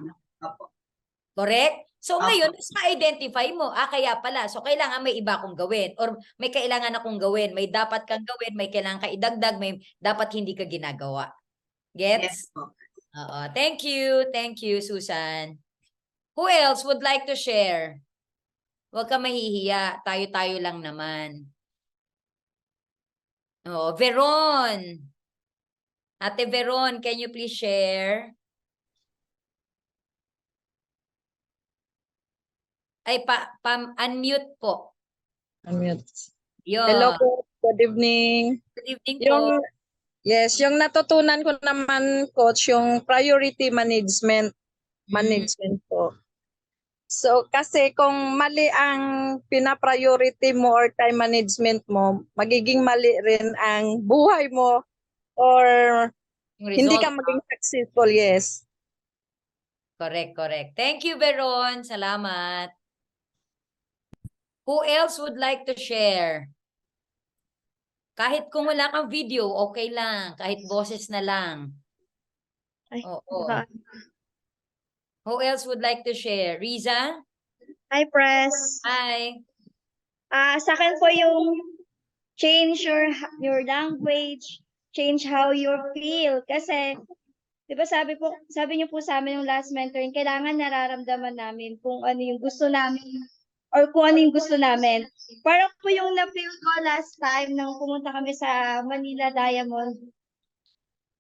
Correct? So ngayon, ma-identify mo, kaya pala, so kailangan may iba akong gawin or may kailangan akong gawin, may dapat kang gawin, may kailangan ka idagdag, may dapat hindi ka ginagawa. Gets? Yes po. Oo. Thank you, Susan. Who else would like to share? Huwag ka mahihiya, tayo-tayo lang naman. Oh, Veron. Ate Veron, can you please share? Ay, unmute po. Unmute. Yun. Hello po. Good evening. Good evening po. Yung natutunan ko naman, Coach, yung priority management po. So, kasi kung mali ang pina-priority mo or time management mo, magiging mali rin ang buhay mo or Yung hindi result. ka maging successful, yes. Correct, correct. Thank you, Veron. Salamat. Who else would like to share? Kahit kung wala kang video, okay lang. Kahit boses na lang. Ay, Oo. Who else would like to share? Riza? Hi, Press. Hi. Sa akin po yung change your language, change how you feel. Kasi, di ba sabi niyo po sa amin yung last mentoring, kailangan nararamdaman namin kung ano yung gusto namin or kung ano yung gusto namin. Parang po yung na-feel ko last time nung pumunta kami sa Manila Diamond.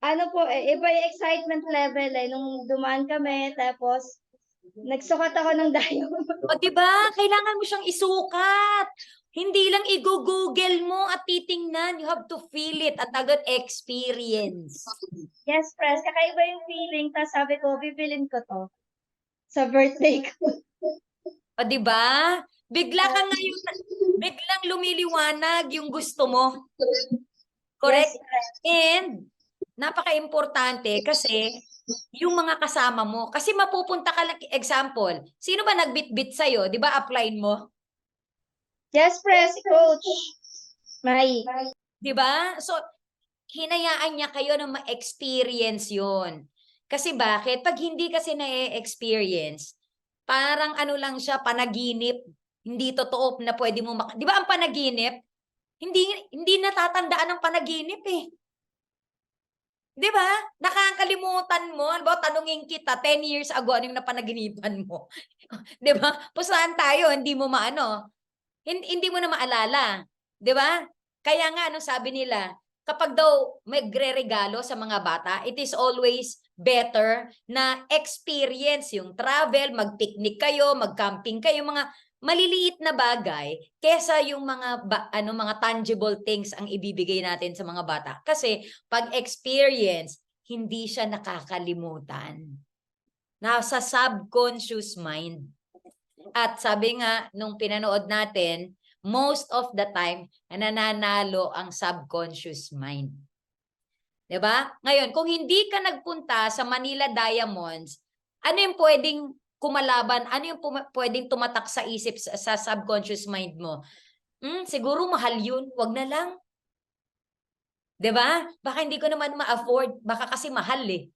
Ano po, iba yung excitement level nung dumaan kami, tapos nagsukat ako ng diamond. O diba? Kailangan mo siyang isukat. Hindi lang i-google mo at titingnan. You have to feel it at agad experience. Yes, Press. Kakaiba yung feeling. Tapos sabi ko, bibilin ko to sa birthday ko. O diba? Bigla ka ngayon, biglang lumiliwanag yung gusto mo. Correct? Yes, And napaka-importante kasi yung mga kasama mo. Kasi mapupunta ka lang, example, sino ba nagbitbit sa'yo? Di ba upline mo? yes, Press, Coach. Mai. Di ba? So, hinayaan niya kayo na ma-experience yun. Kasi bakit? Pag hindi kasi na-experience, parang ano lang siya, panaginip. Hindi totoo na pwede mo di ba ang panaginip? Hindi natatandaan ang panaginip eh. Di ba? Nakakalimutan mo. Ano ba, tanungin kita, 10 years ago, ano yung napanaginipan mo? Di ba? Pusahan tayo, hindi mo maano. Hindi mo na maalala. Di ba? Kaya nga, ano sabi nila, kapag daw magre-regalo sa mga bata, it is always better na experience yung travel, mag-picnic kayo, mag-camping kayo, mga maliliit na bagay kesa yung mga mga tangible things ang ibibigay natin sa mga bata. Kasi pag experience, hindi siya nakakalimutan. Nasa subconscious mind. At sabi nga nung pinanood natin, most of the time nananalo ang subconscious mind. 'Di ba? Ngayon, kung hindi ka nagpunta sa Manila Diamonds, ano yung pwedeng kumalaban? Ano yung pwedeng tumatak sa isip, sa subconscious mind mo? Siguro mahal yun. Wag na lang. 'Di ba? Baka hindi ko naman ma-afford. Baka kasi mahal eh.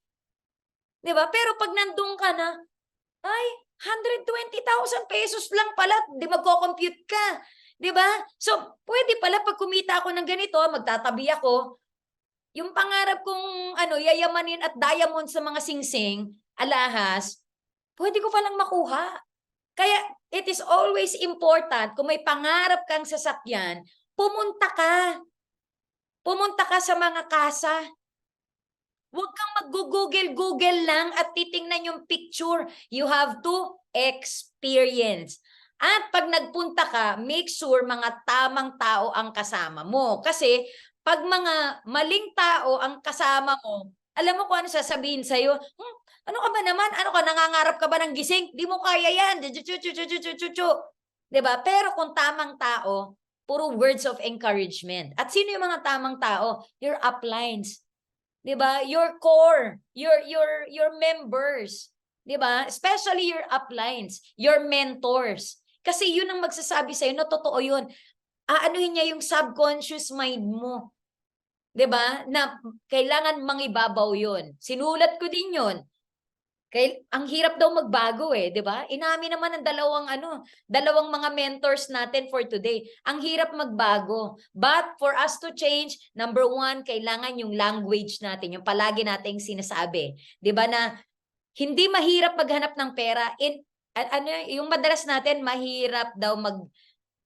'Di ba? Pero pag nandun ka na, ay, 120,000 pesos lang pala. Di magko-compute ka. 'Di ba? So, pwede pala pag kumita ako ng ganito, magtatabi ako. Yung pangarap kong yayamanin at diamond sa mga singsing, alahas, pwede ko palang makuha. Kaya it is always important, kung may pangarap kang sasakyan, pumunta ka. Pumunta ka sa mga kasa. Huwag kang mag-google lang at titingnan yung picture. You have to experience. At pag nagpunta ka, make sure mga tamang tao ang kasama mo. Kasi pag mga maling tao ang kasama mo, alam mo kung ano sasabihin sa'yo? Ano ka ba naman? Ano ka, nangangarap ka ba ng gising? Di mo kaya yan. Diba? Pero kung tamang tao, puro words of encouragement. At sino yung mga tamang tao? Your uplines. Diba? Your core, your members. Diba? Especially your uplines, your mentors. Kasi yun ang magsasabi sa'yo na totoo yun. Aanuhin niya yung subconscious mind mo. 'Di ba? Na kailangan mangibabaw 'yon. Sinulat ko din 'yon. Ang hirap daw magbago eh, 'di ba? Inamin naman ng dalawang mga mentors natin for today. Ang hirap magbago. But for us to change, number 1, kailangan yung language natin, yung palagi nating sinasabi. 'Di ba na hindi mahirap maghanap ng pera. Yung madalas natin mahirap daw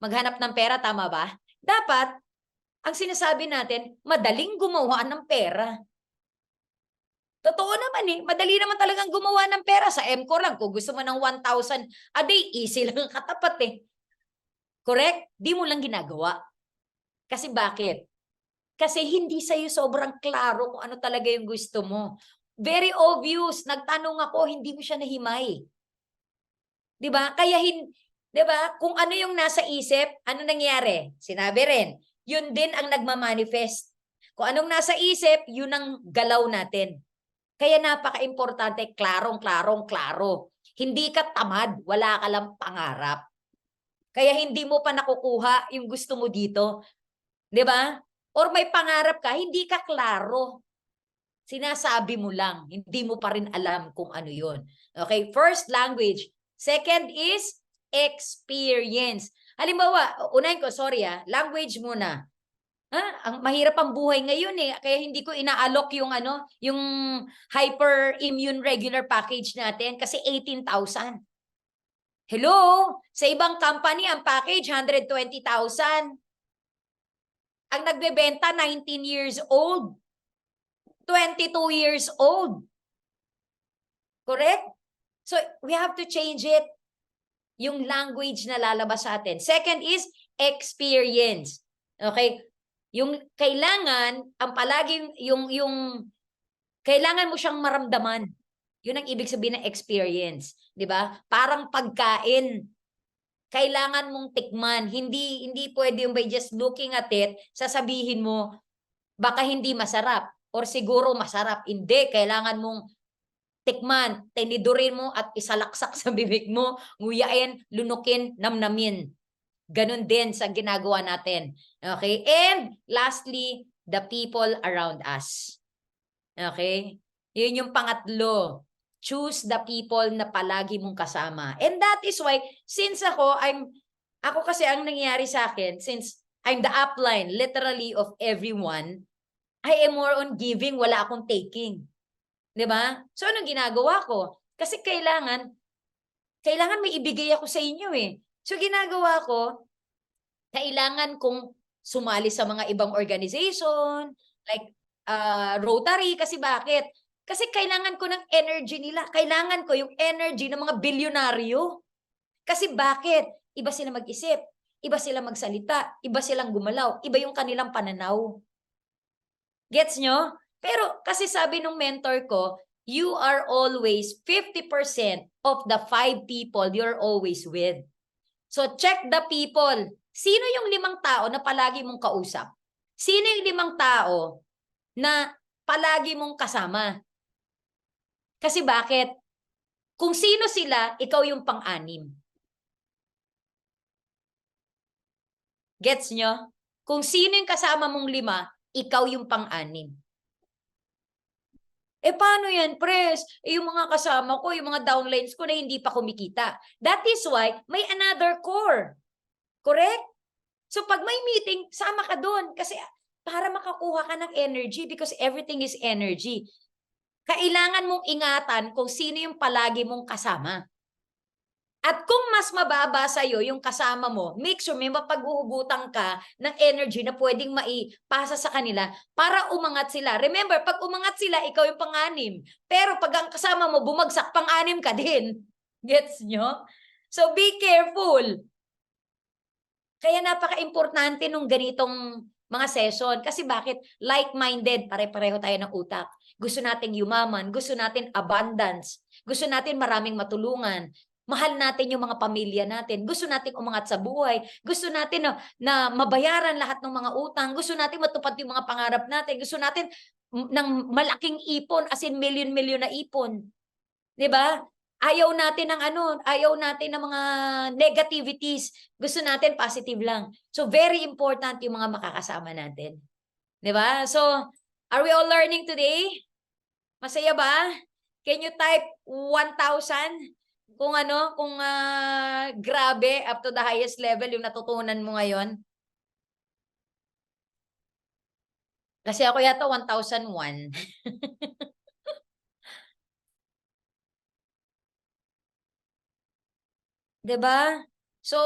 maghanap ng pera, tama ba? Dapat ang sinasabi natin, madaling gumawa ng pera. Totoo naman eh. Madali naman talagang gumawa ng pera sa MCO lang. Kung gusto mo ng 1,000 a day, easy lang ang katapat eh. Correct? Di mo lang ginagawa. Kasi bakit? Kasi hindi sa'yo sobrang klaro kung ano talaga yung gusto mo. Very obvious. Nagtanong ako, hindi mo siya nahimay. 'Di ba? Kaya 'di ba? Kung ano yung nasa isip, ano nangyari? Sinabi rin. Yun din ang nagma-manifest. Kung anong nasa isip, yun ang galaw natin. Kaya napaka-importante, klaro. Hindi ka tamad, wala ka lang pangarap. Kaya hindi mo pa nakukuha yung gusto mo dito. 'Di ba? Or may pangarap ka, hindi ka klaro. Sinasabi mo lang, hindi mo pa rin alam kung ano yun. Okay, first language. Second is experience. Halimbawa, unahin ko, language muna. Ang mahirap ang buhay ngayon eh, kaya hindi ko inaalok yung yung hyperimmune regular package natin kasi 18,000. Hello, sa ibang company ang package 120,000. Ang nagbebenta 19 years old. 22 years old. Correct? So, we have to change it. Yung language na lalabas sa atin. Second is experience. Okay? Yung kailangan, ang palaging, yung kailangan mo siyang maramdaman. Yun ang ibig sabihin ng experience. Di ba? Parang pagkain. Kailangan mong tikman. Hindi pwede yung by just looking at it, sasabihin mo, baka hindi masarap. Or siguro masarap. Hindi. Kailangan mong tikman, tinidurin mo at isalaksak sa bibig mo, nguyain, lunukin, namnamin. Ganon din sa ginagawa natin. Okay? And lastly, the people around us. Okay? Yun yung pangatlo. Choose the people na palagi mong kasama. And that is why, since ako kasi ang nangyayari sa akin, since I'm the upline, literally, of everyone, I am more on giving, wala akong taking. 'Di ba? So anong ginagawa ko? Kasi kailangan may ibigay ako sa inyo eh. So ginagawa ko, kailangan kong sumali sa mga ibang organization, like Rotary, kasi bakit? Kasi kailangan ko ng energy nila. Kailangan ko yung energy ng mga bilyonaryo. Kasi bakit? Iba sila mag-isip, iba sila magsalita, iba silang gumalaw, iba yung kanilang pananaw. Gets nyo? Pero kasi sabi nung mentor ko, you are always 50% of the 5 people you're always with. So check the people. Sino yung 5 tao na palagi mong kausap? Sino yung 5 tao na palagi mong kasama? Kasi bakit? Kung sino sila, ikaw yung pang-6. Gets nyo? Kung sino yung kasama mong 5, ikaw yung pang-6. Paano yan, Pres? Yung mga kasama ko, yung mga downlines ko na hindi pa kumikita. That is why may another core. Correct? So pag may meeting, sama ka doon. Kasi para makakuha ka ng energy because everything is energy. Kailangan mong ingatan kung sino yung palagi mong kasama. At kung mas mababa sa'yo yung kasama mo, make sure may mapaghuhugutan ka ng energy na pwedeng maipasa sa kanila para umangat sila. Remember, pag umangat sila, ikaw yung pang-6. Pero pag ang kasama mo, bumagsak, pang-6 ka din. Gets nyo? So be careful. Kaya napaka-importante nung ganitong mga session. Kasi bakit? Like-minded, pare-pareho tayo ng utak. Gusto nating yumaman, gusto natin abundance, gusto natin maraming matulungan. Mahal natin yung mga pamilya natin. Gusto natin umangat sa buhay. Gusto natin na mabayaran lahat ng mga utang. Gusto natin matupad yung mga pangarap natin. Gusto natin ng malaking ipon, as in million-million na ipon. 'Di ba? Ayaw natin ng ayaw natin ng mga negativities. Gusto natin positive lang. So very important yung mga makakasama natin. 'Di ba? So, are we all learning today? Masaya ba? Can you type 1,000? Kung grabe, up to the highest level yung natutunan mo ngayon. Kasi ako yata 1,001. Diba? So,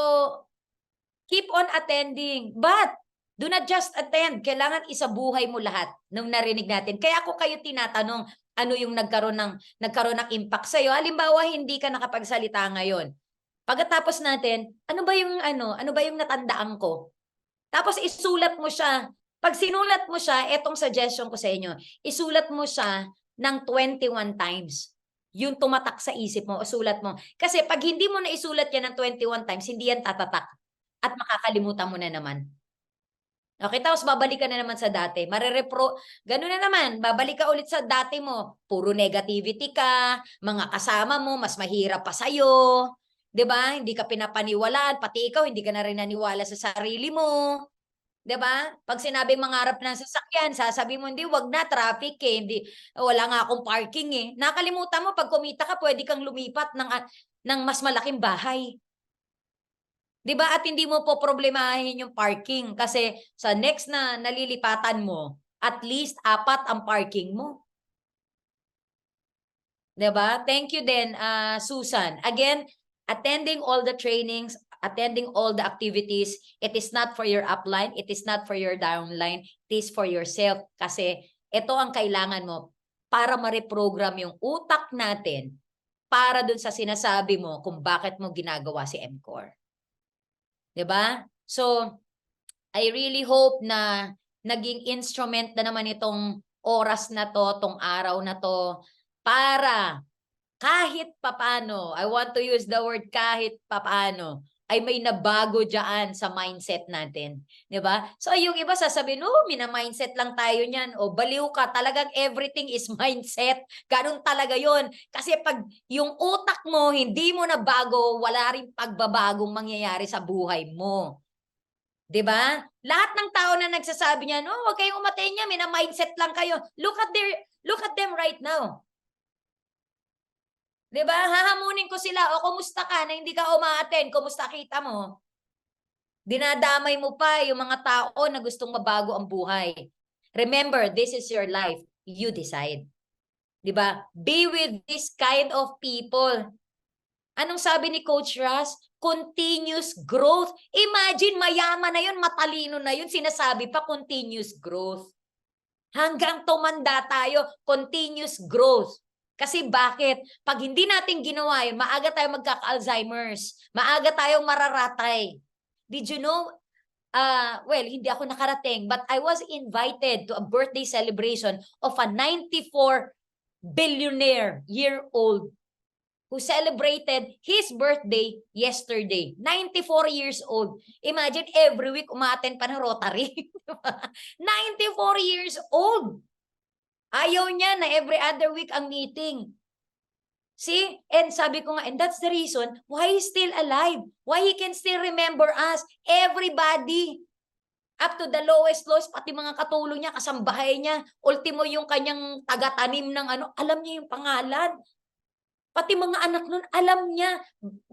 keep on attending. But, do not just attend. Kailangan isabuhay mo lahat nung narinig natin. Kaya ako kayo tinatanong, ano yung nagkaroon ng impact sa'yo? Halimbawa, hindi ka nakapagsalita ngayon. Pagkatapos natin, ano ba yung natandaan ko? Tapos isulat mo siya. Pag sinulat mo siya, etong suggestion ko sa inyo, isulat mo siya ng 21 times. yung tumatak sa isip mo o sulat mo. Kasi pag hindi mo na isulat yan ng 21 times, hindi yan tatatak. At makakalimutan mo na naman. Okay, tapos babalik ka na naman sa dati. Ganun na naman, babalik ka ulit sa dati mo. Puro negativity ka, mga kasama mo, mas mahirap pa sa'yo. 'Di ba? Hindi ka pinapaniwalaan, pati ikaw, hindi ka na rin naniwala sa sarili mo. 'Di ba? Pag sinabing mangarap ng sasakyan, sasabi mo, hindi, wag na, traffic eh. Hindi, wala nga akong parking eh. Nakalimutan mo, pag kumita ka, pwede kang lumipat ng mas malaking bahay. 'Di ba? At hindi mo po problemahin yung parking kasi sa next na nalilipatan mo, at least 4 ang parking mo. 'Di ba? Thank you din, Susan. Again, attending all the trainings, attending all the activities, it is not for your upline, it is not for your downline, it is for yourself. Kasi ito ang kailangan mo para ma-reprogram yung utak natin para dun sa sinasabi mo kung bakit mo ginagawa si MCOR. 'Di ba? So, I really hope na naging instrument na naman itong oras na to, tong araw na to, para kahit papano, I want to use the word kahit papano, ay may nabago dyan sa mindset natin. 'Di ba? So, yung iba sasabihin, oh, mina-mindset lang tayo niyan. O, baliw ka. Talagang everything is mindset. Ganun talaga yon. Kasi pag yung utak mo, hindi mo na bago, wala rin pagbabagong mangyayari sa buhay mo. 'Di ba? Lahat ng tao na nagsasabi niyan, oh, wag kayong umatay niya, mina-mindset lang kayo. Look at them right now. 'Di ba? Hahamunin ko sila, o kumusta ka na hindi ka uma-attend, kumusta kita mo? Dinadamay mo pa yung mga tao na gustong mabago ang buhay. Remember, this is your life. You decide. 'Di ba? Be with this kind of people. Anong sabi ni Coach Ras? Continuous growth. Imagine, mayaman na yun, matalino na yun, sinasabi pa continuous growth. Hanggang tumanda tayo, continuous growth. Kasi bakit? Pag hindi natin ginawa yun, maaga tayong magkaka-Alzheimer's. Maaga tayong mararatay. Did you know? Well, hindi ako nakarating, but I was invited to a birthday celebration of a 94 billionaire-year-old who celebrated his birthday yesterday. 94 years old. Imagine, every week umaattend pa ng Rotary. 94 years old. Ayaw niya na every other week ang meeting. See? And sabi ko nga, and that's the reason why he's still alive. Why he can still remember us. Everybody. Up to the lowest, pati mga katulong niya, kasambahay niya, ultimo yung kanyang taga-tanim ng alam niya yung pangalan. Pati mga anak nun, alam niya.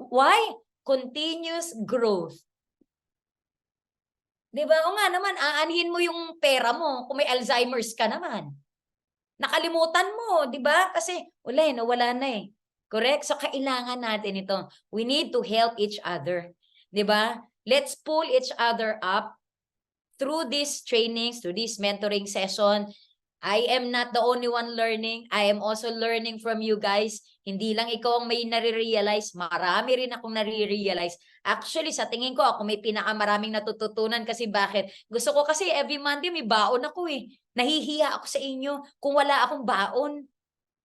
Why? Continuous growth. Diba? O nga naman, aanhin mo yung pera mo kung may Alzheimer's ka naman. Nakalimutan mo, di ba? Kasi nawala na eh. Correct? So kailangan natin ito. We need to help each other. Di ba? Let's pull each other up through these trainings, through this mentoring session. I am not the only one learning. I am also learning from you guys. Hindi lang ikaw ang may nare-realize. Marami rin akong nare-realize. Actually, sa tingin ko, ako may pinakamaraming natututunan kasi bakit? Gusto ko kasi every Monday may baon ako eh. Nahihiya ako sa inyo kung wala akong baon.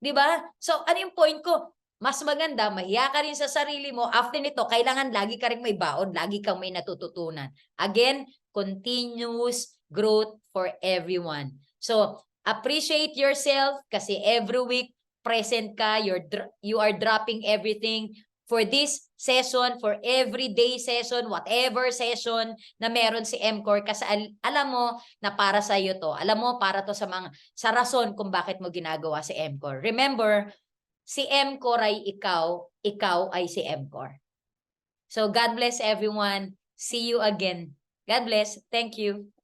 Diba? So, ano yung point ko? Mas maganda, mahiya ka rin sa sarili mo. After nito, kailangan lagi ka rin may baon. Lagi kang may natututunan. Again, continuous growth for everyone. So, appreciate yourself kasi every week present ka, you are dropping everything for this session, for everyday session, whatever session na meron si MCOR kasi alam mo na para sa iyo to. Alam mo para to sa rason kung bakit mo ginagawa si MCOR. Remember, si MCOR ay ikaw ay si MCOR. So God bless everyone. See you again. God bless. Thank you.